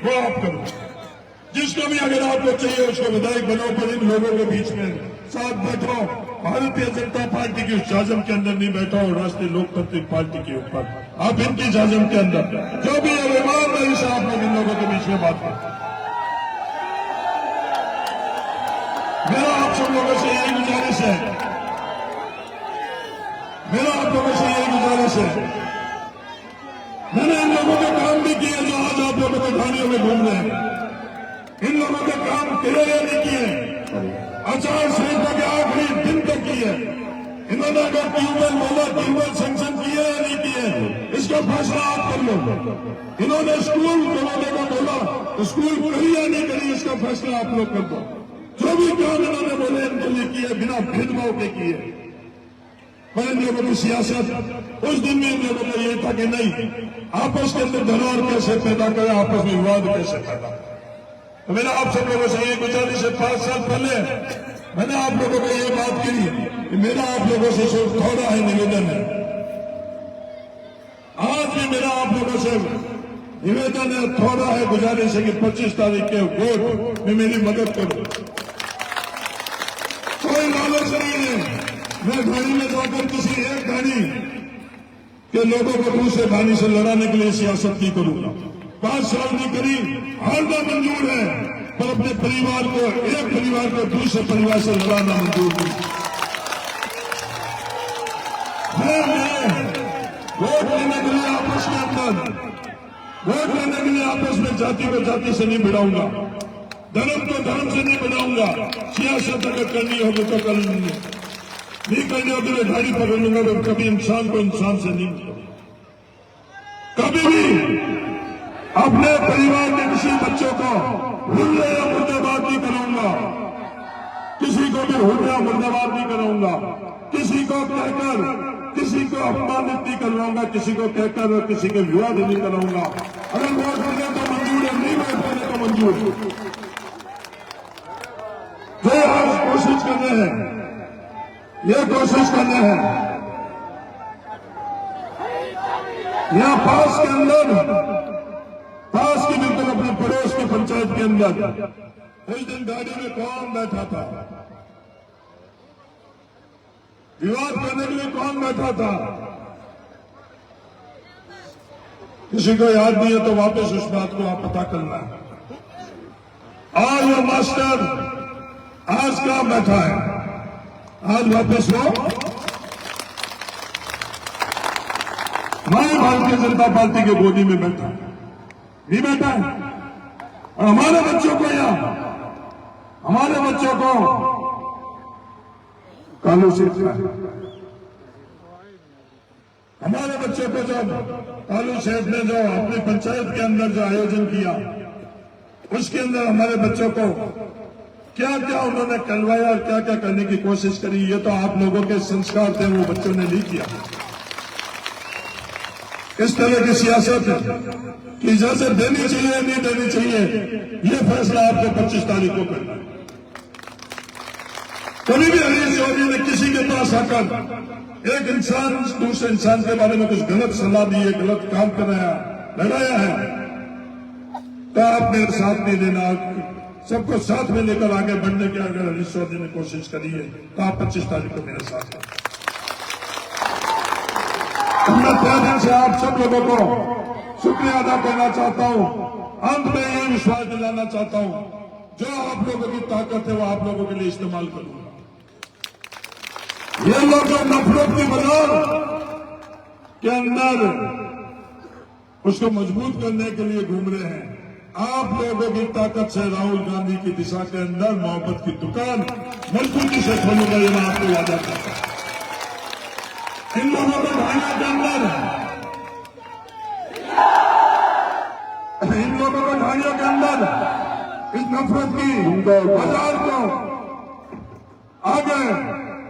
वो आप करो, जिसको भी अगर आपको चाहिए उसको विधायक बनाओ, पर इन लोगों के बीच में साथ बैठो। भारतीय जनता पार्टी की उस जाजम के अंदर नहीं बैठा हो, राष्ट्रीय लोकतांत्रिक पार्टी के ऊपर आप इनकी जाजम के अंदर जो भी ईमानदारी से आप लोग इन लोगों के बीच में बात करें। मेरा आप सब लोगों से यही गुजारिश है, मेरा आप लोगों से यही गुजारिश है। मैंने इन लोगों के काम भी किए जो आज आप लोगों के ढाणियों में घूम रहे हैं। इन लोगों के काम किए या नहीं किए, आचार संहिता के आखिरी दिन तक किए। इन्होंने अगर ट्यूबवेल बोला, ट्यूबवेल सैंक्शन किए या नहीं किए, इसका फैसला आप कर लो। इन्होंने स्कूल बनाने का बोला तो स्कूल करी या नहीं करी, इसका फैसला आप लोग कर दो। जो भी काम इन्होंने बोले इनके लिए किए, बिना भेदभाव के किए। पर इन लोगों की सियासत उस दिन में इन लोगों का ये था कि नहीं, आपस के अंदर दरार कैसे पैदा करें, आपस में विवाद कैसे पैदा करें। तो मेरा आप सब लोगों से ये गुजारिश है, 5 साल पहले मैंने आप लोगों को ये बात कही कि मेरा आप लोगों से सिर्फ थोड़ा ही निवेदन है। आज भी मेरा आप लोगों से निवेदन है, थोड़ा है, गुजारिश है कि 25 तारीख के वोट में मेरी मदद करो। कोई लालच नहीं है, मैं गाड़ी में जाकर किसी एक गाड़ी के लोगों को दूसरे गाड़ी से लड़ाने के लिए सियासत नहीं करूंगा। 5 साल नहीं करी, हारना मंजूर है, पर अपने परिवार को, एक परिवार को दूसरे परिवार से लड़ाना मंजूर नहीं। मैं वोट लेने के लिए आपस के अंदर, वोट लेने के लिए आपस में जाति को जाति से नहीं भिड़ाऊंगा, धर्म को धर्म से नहीं भिड़ाऊंगा। सियासत अगर करनी होगी तो कर लूंगी, नहीं करनी होगी तो गाड़ी पकड़ लूंगा, तो कभी इंसान को इंसान से नहीं मिलूंगा। कभी भी अपने परिवार के किसी बच्चों को हुर्रे या मुर्दाबाद नहीं कराऊंगा, किसी को भी हुर्रे या मुर्दाबाद नहीं कराऊंगा, किसी को कहकर किसी को अपमानित नहीं करवाऊंगा, किसी को कहकर किसी के विवाद नहीं कराऊंगा। अगर वोट देने तो मंजूर है, नहीं वोट देने तो मंजूर है। जो आज कोशिश कर रहे हैं, ये कोशिश कर रहे हैं, यहाँ पास के अंदर, पास की बिल्कुल अपने पड़ोस के पंचायत के अंदर उस दिन गाड़ी में कौन बैठा था, विवाद करने के लिए कौन बैठा था? किसी को याद नहीं है तो वापस उस बात को आप पता करना है। आज वो मास्टर आज कहां बैठा है? आज वापस वो हमारी भारतीय जनता पार्टी के गोदी में बैठा है, नहीं बैठा है। और हमारे बच्चों को यहाँ, हमारे बच्चों को कानून सीखना है। हमारे बच्चों को जब कालू सेठ ने जो अपनी पंचायत के अंदर जो आयोजन किया, उसके अंदर हमारे बच्चों को क्या क्या उन्होंने करवाया और क्या क्या करने की कोशिश करी, ये तो आप लोगों के संस्कार थे, वो बच्चों ने नहीं किया। इस तरह की सियासत की इजाजत देनी चाहिए नहीं देनी चाहिए, ये फैसला आपको 25 तारीख को करना है। कभी भी हरीश चौधरी ने किसी के पास आकर एक इंसान दूसरे इंसान के बारे में कुछ गलत सलाह दी है, गलत काम कराया, लगाया है, तो आप मेरे साथ नहीं देना। सबको साथ में लेकर आगे बढ़ने की अगर हरीश चौधरी ने कोशिश करी है तो आप 25 तारीख को मेरे साथ हैं। मैं तहे दिल से आप सब लोगों को शुक्रिया अदा करना चाहता हूं। अंत में ये विश्वास दिलाना चाहता हूं, जो आप लोगों की ताकत है वो आप लोगों के लिए इस्तेमाल करूंगा। ये लोग जो नफरत की बाजार के अंदर उसको मजबूत करने के लिए घूम रहे हैं, आप लोगों की ताकत से राहुल गांधी की दिशा के अंदर मोहब्बत की दुकान मजबूती से खोलूंगा, ये मैं आपको वादा करता हूं। इन लोगों को ढांचा के अंदर, इन लोगों को ढांचा के अंदर इस नफरत की बाजार को आगे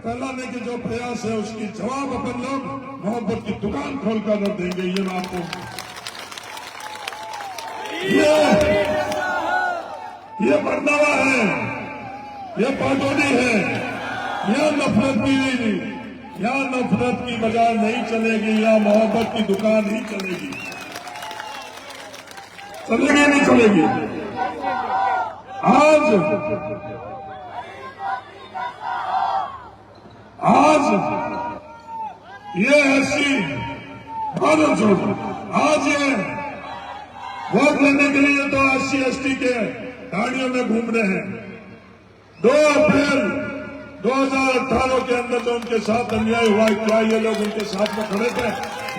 फैलाने के जो प्रयास है, उसकी जवाब अपन लोग मोहब्बत की दुकान खोलकर देंगे, ये मैं आपको, ये बरनावा है, ये पाटोदी है, यह नफरत की, यहाँ नफरत की बाजार नहीं चलेगी, यहाँ मोहब्बत की दुकान ही चलेगी। चलेगी नहीं चलेगी? आज ये ऐसी भारत जोड़ो, आज ये वोट लेने के लिए तो SC/ST के गाड़ियों में घूम रहे हैं। 2 अप्रैल 2018 के अंदर जो उनके साथ अन्याय हुआ, क्या ये लोग उनके साथ में खड़े थे?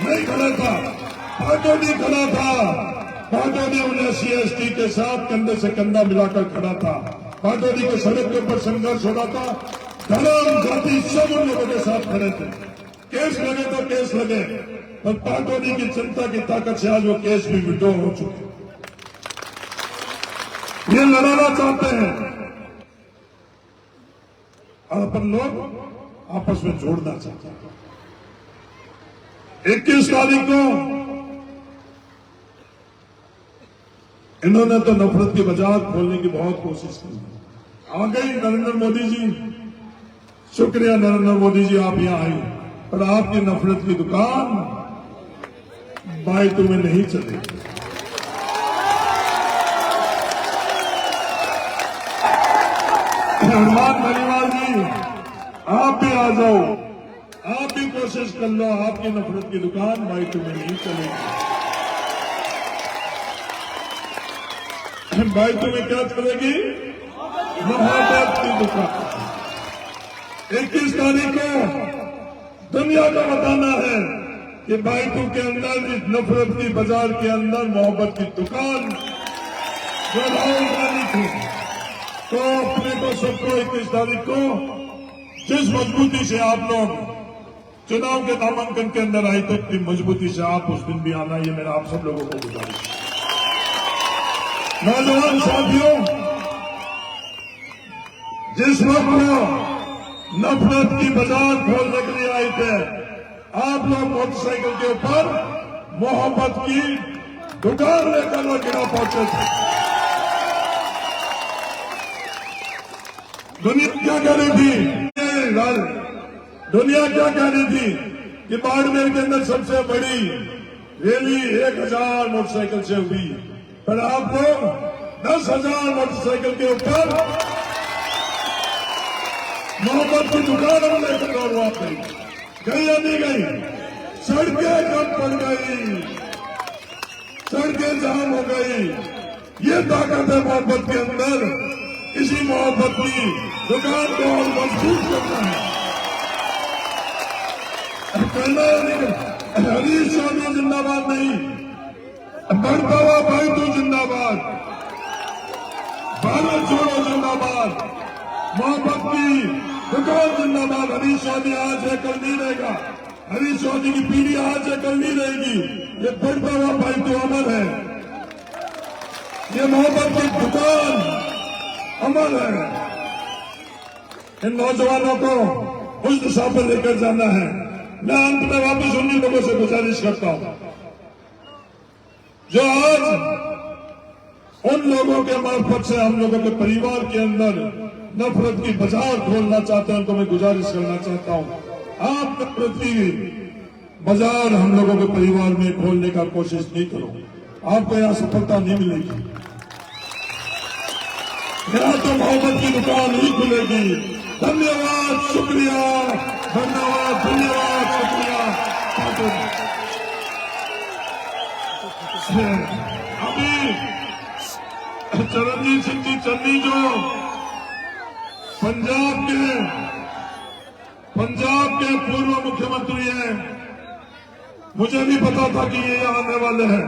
नहीं खड़े था, पाटोदी खड़ा था। पाटोदी उन SC/ST के साथ कंधे से कंधा मिलाकर खड़ा था। पाटोदी के सड़क के ऊपर संघर्ष हो रहा था, धर्म जाति सब उन लोगों के साथ खड़े थे। केस लगे तो केस लगे, पर पाटोदी की जनता की ताकत से आज वो केस भी विड्रॉ हो चुके। ये लड़ाना चाहते हैं और अपन लोग आपस में जोड़ना चाहता हूं। 21 तारीख को इन्होंने तो नफरत के बाजार खोलने की बहुत कोशिश की। आ गई नरेंद्र मोदी जी, शुक्रिया नरेंद्र मोदी जी आप यहां आई, पर आपकी नफरत की दुकान बायतू में नहीं चलेगी। हनुमान धनीवाल जी आप भी आ जाओ, आप भी कोशिश कर लो, आपकी नफरत की दुकान बायतू में नहीं चलेगी। बायतू में क्या चलेगी? मोहब्बत की दुकान। 21 तारीख को दुनिया को बताना है कि बायतू के अंदर, इस नफरत की बाजार के अंदर मोहब्बत की दुकान जो राहुल गांधी थी, तो अपने को सबको 21 तारीख को जिस मजबूती से आप लोग चुनाव के नामांकन के अंदर आए थे, इतनी मजबूती से आप उस दिन भी आना, ये मेरा आप सब लोगों को गुजारिश है। नौजवान साथियों, जिस वक्त नफरत की बाजार खोलने के लिए आए थे, आप लोग मोटरसाइकिल के ऊपर मोहब्बत की दुकान लेकर वो गिरा पहुंचे थे। दुनिया क्या कह रही थी? दुनिया क्या कह रही थी कि बाड़मेर के अंदर सबसे बड़ी रैली 1000 मोटरसाइकिल से हुई, पर आप लोग 10,000 मोटरसाइकिल के ऊपर मोहब्बत की दुकान हम लेकर दौड़वा गई। गई या नहीं गई? सड़कें कम पड़ गई, सड़कें जाम हो गई। ये ताकत है मोहब्बत के अंदर। इसी मोहब्बत की दुकान को और मजबूत करना है। हरीश चौधरी जिंदाबाद नहीं, बढ़ता हुआ बायतू जिंदाबाद, भारत छोड़ो जिंदाबाद, मोहब्बत की दुकान जिंदाबाद। हरीश चौधरी आज है कल नहीं रहेगा, हरीश चौधरी की पीढ़ी आज है कल नहीं रहेगी। ये बढ़ता हुआ बायतू अमर है, ये मोहब्बत की दुकान अमर है। इन नौजवानों को उस दिशा पर लेकर जाना है। मैं अंत में वापस उन्हीं लोगों से गुजारिश करता हूं जो आज उन लोगों के मार्फत से हम लोगों के परिवार के अंदर नफरत की बाजार खोलना चाहते हैं, उनको मैं गुजारिश करना चाहता हूं, आप नफरत की बाजार हम लोगों के परिवार में खोलने का कोशिश नहीं करो, आपको यहां सफलता नहीं मिलेगी। यहां तो मोहब्बत की दुकान ही खुलेगी। धन्यवाद, शुक्रिया, धन्यवाद, धन्यवाद, शुक्रिया। अभी चरणजीत सिंह जी चन्नी जो पंजाब के पूर्व मुख्यमंत्री हैं, मुझे नहीं पता था कि ये आने वाले हैं।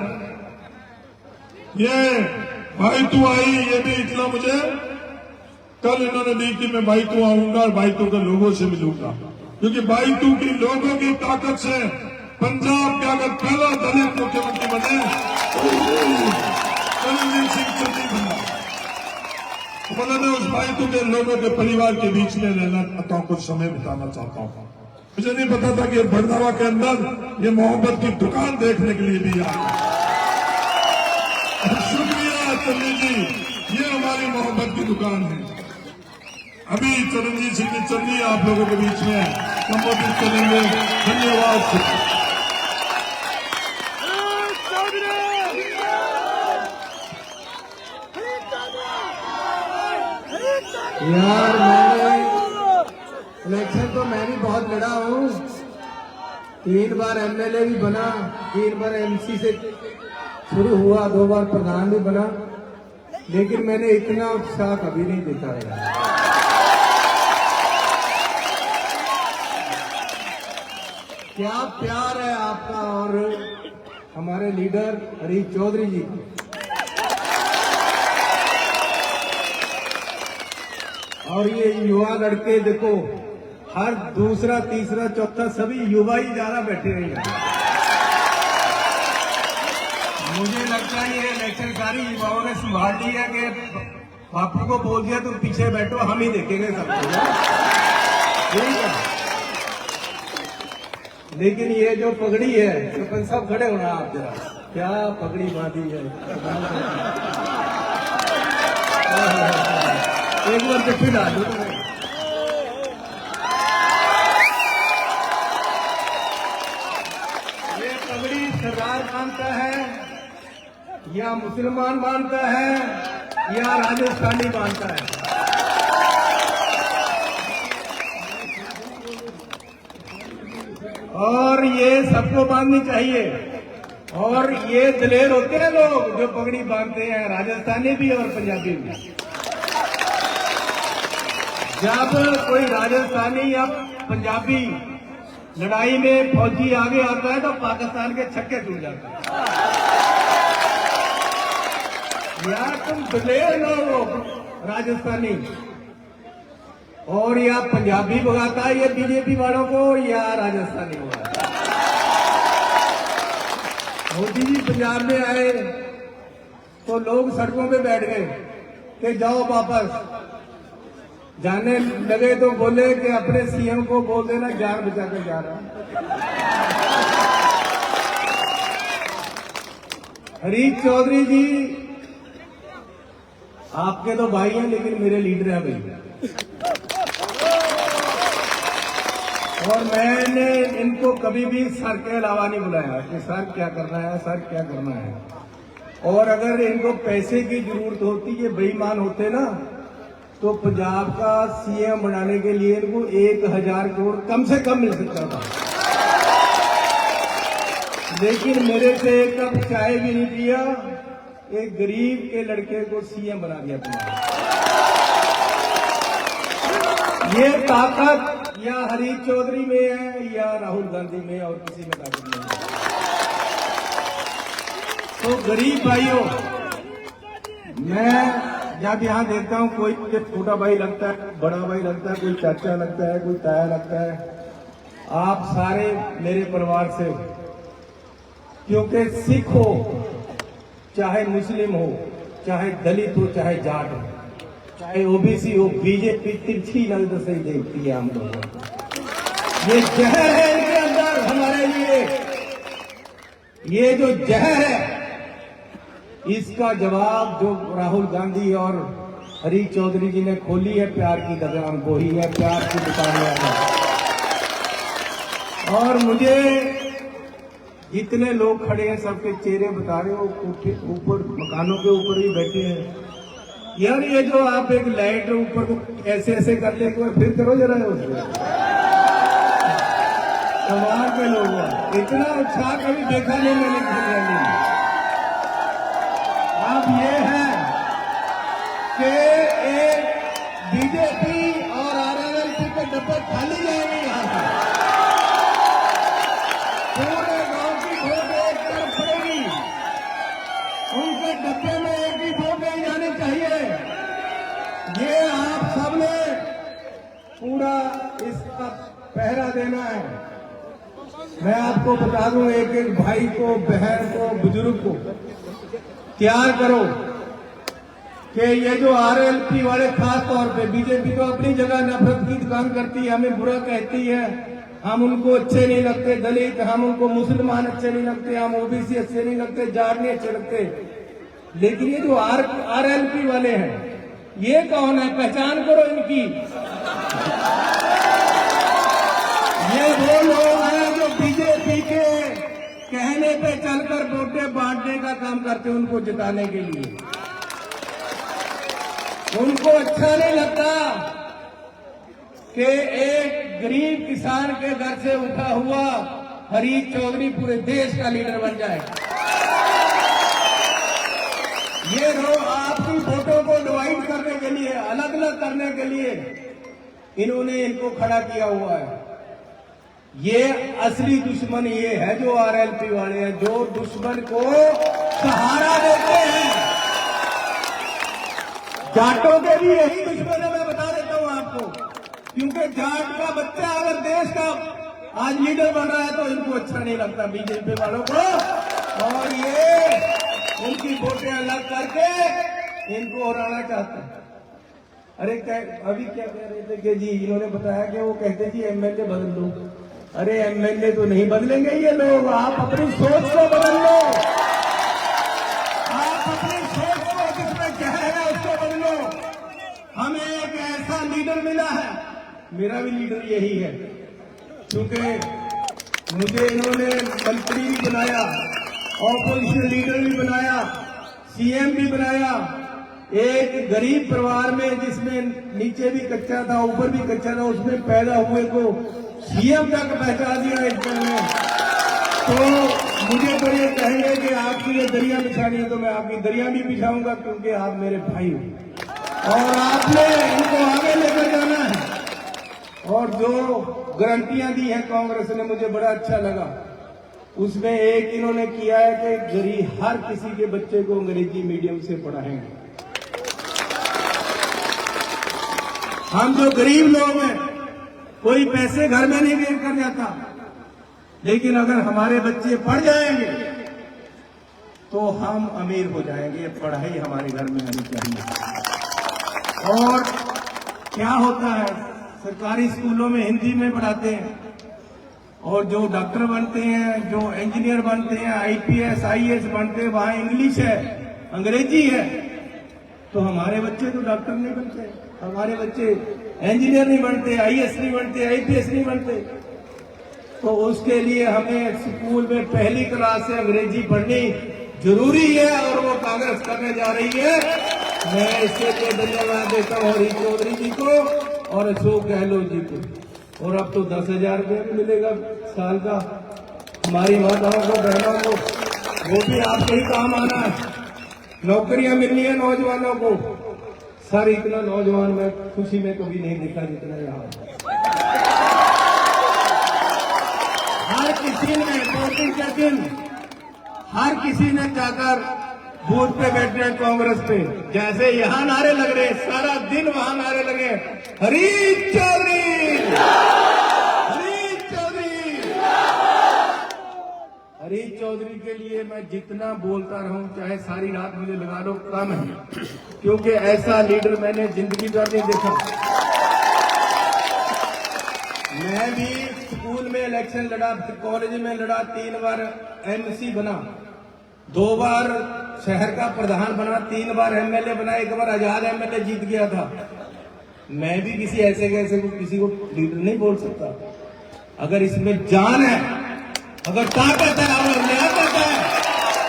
ये बायतू आई, ये भी इतना मुझे कल इन्होंने दी कि मैं बायतू आऊंगा और बायतू के लोगों से मिलूंगा, क्योंकि बायतू की लोगों की ताकत से पंजाब का अगर पहला दलित मुख्यमंत्री बने तो चरणजीत सिंह चन्नी बना। तो मैं उस बायतू के लोगों के परिवार के बीच में रहना चाहता हूं, कुछ समय बिताना चाहता हूं। मुझे नहीं पता था कि बड़नावा के अंदर ये मोहब्बत की दुकान देखने के लिए भी आया। शुक्रिया चन्नी जी, ये हमारी मोहब्बत की दुकान है। अभी चरणजीत सिंह चन्नी आप लोगों के बीच में संबोधित करेंगे। धन्यवाद। यार मैंने इलेक्शन तो मैं भी बहुत लड़ा हूँ, 3 बार एमएलए भी बना, 3 बार एमसी से शुरू हुआ, 2 बार प्रधान भी बना, लेकिन मैंने इतना उत्साह कभी नहीं देखा है। क्या प्यार है आपका और हमारे लीडर हरीश चौधरी जी। और ये युवा लड़के देखो, हर दूसरा तीसरा चौथा सभी युवा ही ज्यादा बैठे हैं। मुझे लगता है ये इलेक्शन सारी युवाओं ने संभाल लिया कि बापू को बोल दिया तुम पीछे बैठो, हम ही देखेंगे सबको। ठीक है। लेकिन ये जो पगड़ी है, सरपंच साहब खड़े होना आप जरा, क्या पगड़ी बांधी है। एक बार जफ्फी डाल दो। ये पगड़ी सरदार बांधता है या मुसलमान बांधता है या राजस्थानी बांधता है। और ये सबको बांधनी चाहिए। और ये दिलेर होते हैं लोग जो पगड़ी बांधते हैं, राजस्थानी भी और पंजाबी भी। जब कोई राजस्थानी या पंजाबी लड़ाई में फौजी आगे आता है तो पाकिस्तान के छक्के टूट जाते हैं। यार तुम दिलेर लोग राजस्थानी, और या पंजाबी भगाता है ये बीजेपी वालों को या राजस्थानी भगाता है। मोदी जी पंजाब में आए तो लोग सड़कों पे बैठ गए कि जाओ वापस। जाने लगे तो बोले कि अपने सीएम को बोल देना जान बचा कर जा रहा। हरीश चौधरी जी आपके तो भाई हैं लेकिन मेरे लीडर हैं भाई। और मैंने इनको कभी भी सर के अलावा नहीं बुलाया कि सर क्या करना है, सर क्या करना है। और अगर इनको पैसे की जरूरत होती, ये बेईमान होते ना, तो पंजाब का सीएम बनाने के लिए इनको 1000 करोड़ कम से कम मिल सकता था। लेकिन मेरे से एक कप चाय भी नहीं पिया, एक गरीब के लड़के को सीएम बना दिया पंजाब। ये ताकत या हरीश चौधरी में है या राहुल गांधी में, और किसी में ताकत नहीं है। तो गरीब भाइयों, मैं जब यहाँ देखता हूँ कोई मुझे छोटा भाई लगता है, बड़ा भाई लगता है, कोई चाचा लगता है, कोई ताया लगता है, आप सारे मेरे परिवार से, क्योंकि सिख हो चाहे मुस्लिम हो, चाहे दलित हो, चाहे जाट हो, चाहे ओबीसी हो, बीजेपी तिरछी नजर से देखती है हम लोगों को। ये जहर है इनके अंदर हमारे लिए। ये जो जहर है इसका जवाब जो राहुल गांधी और हरीश चौधरी जी ने खोली है, प्यार की दुकान वो ही है, प्यार की दुकान है। और मुझे जितने लोग खड़े हैं सबके चेहरे बता रहे हो, ऊपर मकानों के ऊपर ही बैठे हैं। यार ये जो आप एक लाइट ऊपर को ऐसे ऐसे करते हैं, फिर करो जरा उसको। कमाल के लोग हैं, इतना उत्साह कभी देखा नहीं मैंने किसी रैली। अब ये है कि एक बीजेपी और आरएलएल के डब्बे खाली जाएंगे यहाँ से। पूरे गांव की वोट एक तरफ पड़ेगी, उनके डब्बे में एक भी वोट नहीं जानी चाहिए। ये आप सबने पूरा इसका पहरा देना है। मैं आपको बता दूं, एक एक भाई को, बहन को, बुजुर्ग को तैयार करो कि ये जो आरएलपी वाले, खास तौर पे बीजेपी तो अपनी जगह नफरत की दुकान करती है, हमें बुरा कहती है, हम उनको अच्छे नहीं लगते, दलित, हम उनको मुसलमान अच्छे नहीं लगते, हम ओबीसी अच्छे नहीं लगते, जाट नहीं अच्छे लगते। लेकिन ये जो आरएलपी वाले हैं, ये कौन है? पहचान करो इनकी। ये वो लोग हैं जो बीजेपी के कहने पे चलकर वोटें बांटने का काम करते हैं उनको जिताने के लिए। उनको अच्छा नहीं लगता कि एक गरीब किसान के घर से उठा हुआ हरीश चौधरी पूरे देश का लीडर बन जाए। ये लोग आपकी वोटों को डिवाइड करने के लिए, अलग अलग करने के लिए इन्होंने इनको खड़ा किया हुआ है। ये असली दुश्मन ये है जो आरएलपी वाले हैं, जो दुश्मन को सहारा देते हैं। जाटों के भी यही दुश्मन है, मैं बता देता हूं आपको, क्योंकि जाट का बच्चा अगर देश का आज लीडर बन रहा है तो इनको अच्छा नहीं लगता बीजेपी वालों को, और ये उनकी वोटें अलग करके इनको हराना चाहते हैं। अरे अभी क्या कह रहे थे कि जी इन्होंने बताया कि वो कहते जी एमएलए बदल दो, अरे एमएलए तो नहीं बदलेंगे ये लोग, आप अपनी सोच को बदल लो, आप अपनी सोच को जिसमें क्या है उसको बदलो। हमें एक ऐसा लीडर मिला है, मेरा भी लीडर यही है, क्योंकि मुझे इन्होंने मंत्री भी बनाया, ऑपोजिशन लीडर भी बनाया, सीएम भी बनाया। एक गरीब परिवार में जिसमें नीचे भी कच्चा था ऊपर भी कच्चा था, उसमें पैदा हुए को सीएम तक पहुंचा दिया इस दल ने। तो मुझे तो ये कहेंगे कि आपकी ये दरिया बिछानी है तो मैं आपकी दरिया भी बिछाऊंगा, क्योंकि आप मेरे भाई हो और आपने इनको आगे लेकर जाना है। और जो गारंटियां दी हैं कांग्रेस ने, मुझे बड़ा अच्छा लगा। उसमें एक इन्होंने किया है कि गरीब हर किसी के बच्चे को अंग्रेजी मीडियम से पढ़ाएंगे। हम जो गरीब लोग हैं, कोई पैसे घर में नहीं देकर कर जाता, लेकिन अगर हमारे बच्चे पढ़ जाएंगे तो हम अमीर हो जाएंगे। पढ़ाई हमारे घर में होनी चाहिए। और क्या होता है, सरकारी स्कूलों में हिंदी में पढ़ाते हैं, और जो डॉक्टर बनते हैं, जो इंजीनियर बनते हैं, आईपीएस आईएएस बनते हैं, वहां इंग्लिश है, अंग्रेजी है। तो हमारे बच्चे तो डॉक्टर नहीं बनते, हमारे बच्चे इंजीनियर नहीं बनते, आईएएस नहीं बनते, आईपीएस नहीं बनते। तो उसके लिए हमें स्कूल में पहली क्लास से अंग्रेजी पढ़नी जरूरी है, और वो कांग्रेस करने जा रही है। मैं इसके लिए धन्यवाद देता हूँ हरीश चौधरी जी को और अशोक गहलोत जी को। और अब तो 10,000 रुपये भी मिलेगा साल का हमारी माताओं को, बहनों को, वो भी आपके ही काम आना है। नौकरियां मिलनी है नौजवानों को। सर, इतना नौजवान मैं खुशी में कभी नहीं देखा जितना यहाँ। हर किसी ने वोटिंग के दिन हर किसी ने जाकर बूथ पे बैठे हैं कांग्रेस पे। जैसे यहाँ नारे लग रहे, सारा दिन वहां नारे लगे, हरीश चौधरी, हरीश चौधरी। हरीश चौधरी के लिए मैं जितना बोलता रहूं, चाहे सारी रात मुझे लगा लो, कम है, क्योंकि ऐसा लीडर मैंने जिंदगी भर नहीं देखा। मैं भी स्कूल में इलेक्शन लड़ा, कॉलेज में लड़ा, 3 बार एमसी बना, 2 बार शहर का प्रधान बना, 3 बार एमएलए बना, 1 बार आजाद एमएलए जीत गया था। मैं भी किसी ऐसे किसी को लीडर नहीं बोल सकता। अगर इसमें जान है, अगर ताकत है और लियाकत है,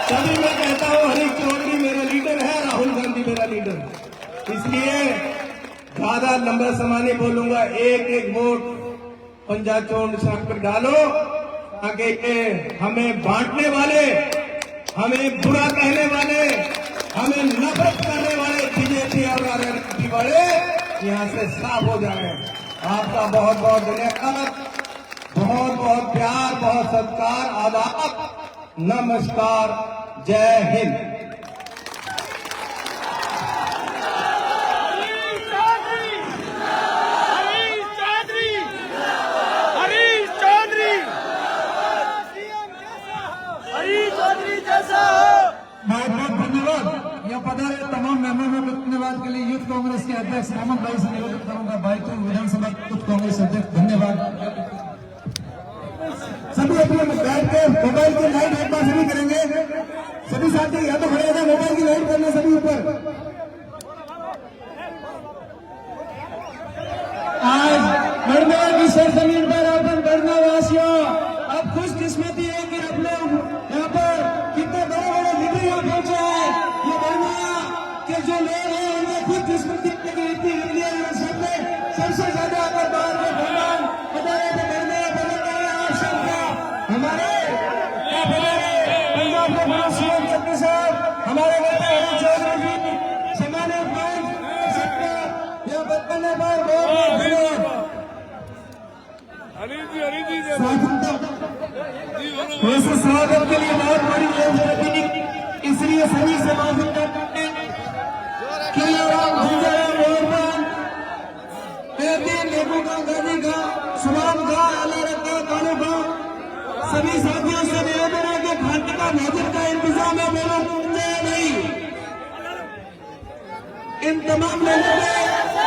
तभी मैं कहता हूं हरीश चौधरी मेरा लीडर है, राहुल गांधी मेरा लीडर। इसलिए ज्यादा लंबा समय नहीं बोलूंगा। एक एक वोट पंजाब चोन निशान पर डालो, ताकि हमें बांटने वाले, हमें बुरा कहने वाले, हमें नफरत करने वाले बीजेपी और आरएलपी वाले यहाँ से साफ हो जाए। आपका बहुत बहुत धन्यवाद, बहुत बहुत प्यार, बहुत सत्कार, आदाब, नमस्कार, जय हिंद। बहुत बहुत धन्यवाद। यह पधारे तमाम मेहमानों को धन्यवाद के लिए यूथ कांग्रेस के अध्यक्ष हेमंत भाई से निवेदन करूंगा, बाइतू विधानसभा यूथ कांग्रेस अध्यक्ष, धन्यवाद। सभी अपने बैठ के मोबाइल की लाइट एक बार सभी करेंगे, सभी साथी या तो खड़े होकर मोबाइल की लाइट करना सभी ऊपर। आज गढ़वा की सरजमीन पर अपन गढ़वा वासियों, अब खुशकिस्मती है कि अपने यहाँ पर कितने बड़े बड़े लीडर यहाँ पहुंचे हैं। ये गढ़वा के जो लोग हैं उन्हें खुशकिस्मती सबसे ज्यादा अगर बाहर में भगवान हमारे आप सबका हमारे पंजाब के बड़े सीएम चौधरी साहब, हमारे नेता हरीश चौधरी जी, सम्मानित सबका यह बचपन पर बहुत धन्यवाद। वैसे स्वागत के लिए बहुत बड़ी लेवल, इसलिए सभी से माफी करते हैं कि गांधी का सुभान का अल्लाह रखा कानू का सभी साथियों से निवेदन है कि घंटे का नाजिर का इंतजाम है, नहीं इन तमाम लोगों ने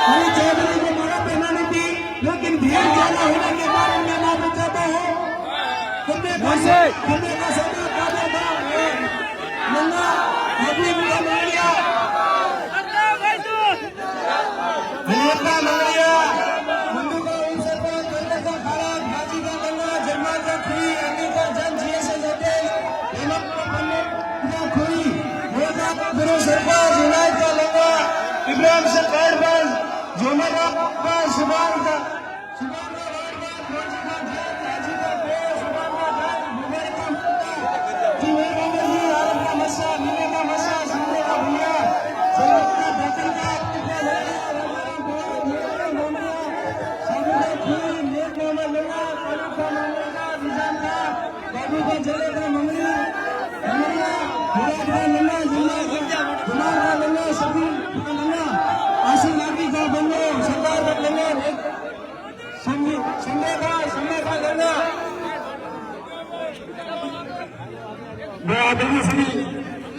हमें चौधरी को माला पहनानी थी, लेकिन भीड़ ज्यादा होने के कारण मैं माफी चाहता हूँ। खंबे का सोना काबे था नंगा आपने मुझे मार लिया हरियाणा मारिया मंडू का अवसर पर करने का खड़ा गाजी का गंगा जन्मा का खुई अंगी का जन जिए से लेते हेमंत का पन्ने का खुई मोजा का गुरु सरपंच विनायक का लंगा इब्राहिम से पैर बंद जोमर का सुभान का राजी का पेड़ सुभान का घर मुगेर का मुक्ता जीवन का मजी आरम का मस्सा नीले का मस्सा सुनने का भैया सलत का बतन का अपने लगा बाबू का जले का मंगली मंगलिया मुराद का नन्ना जुम्मा जुमार का नन्ना सभी का नन्ना आसिम नागी का बंदो सरदार का नन्ना संडे का नन्ना मैं आदरणीय सभी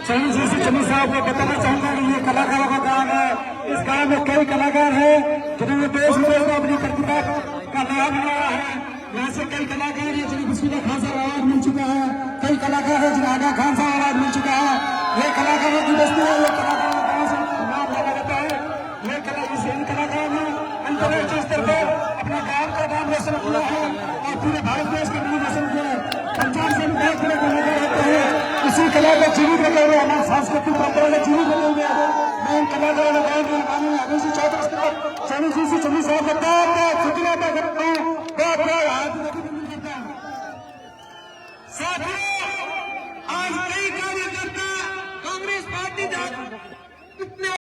चंद्र साहब को बताना चाहूंगा कि ये कलाकारों का गांव है। इस गांव में कई कलाकार हैं जिन्होंने देश विदेश में अपनी प्रतिभा का लाभ लिया है। यहाँ से कई कलाकार हैं जिन्हें बिस्मिल्लाह खान साहब अवार्ड मिल चुका है, कई कलाकार हैं जिन्हें आगा खान साहब अवार्ड मिल चुका है। ये कलाकारों की बस्ती है, ये कलाकारों का गांव से नाम लगा रहता है। ये इन कलाकारों ने अंतर्राष्ट्रीय स्तर पर अपना गांव का नाम रोशन किया है और पूरे भारत देश का नाम रोशन किया है। पंजाब से बहुत बड़े कलाकार रहते हैं, इसी कला को जीवित रखे हुए हमारे सांस्कृतिक परंपरा को जीवित रखे हुए मैं इन कलाकारों ने गाँव में माननीय अभिषेक चौधरी चंद्र साहब का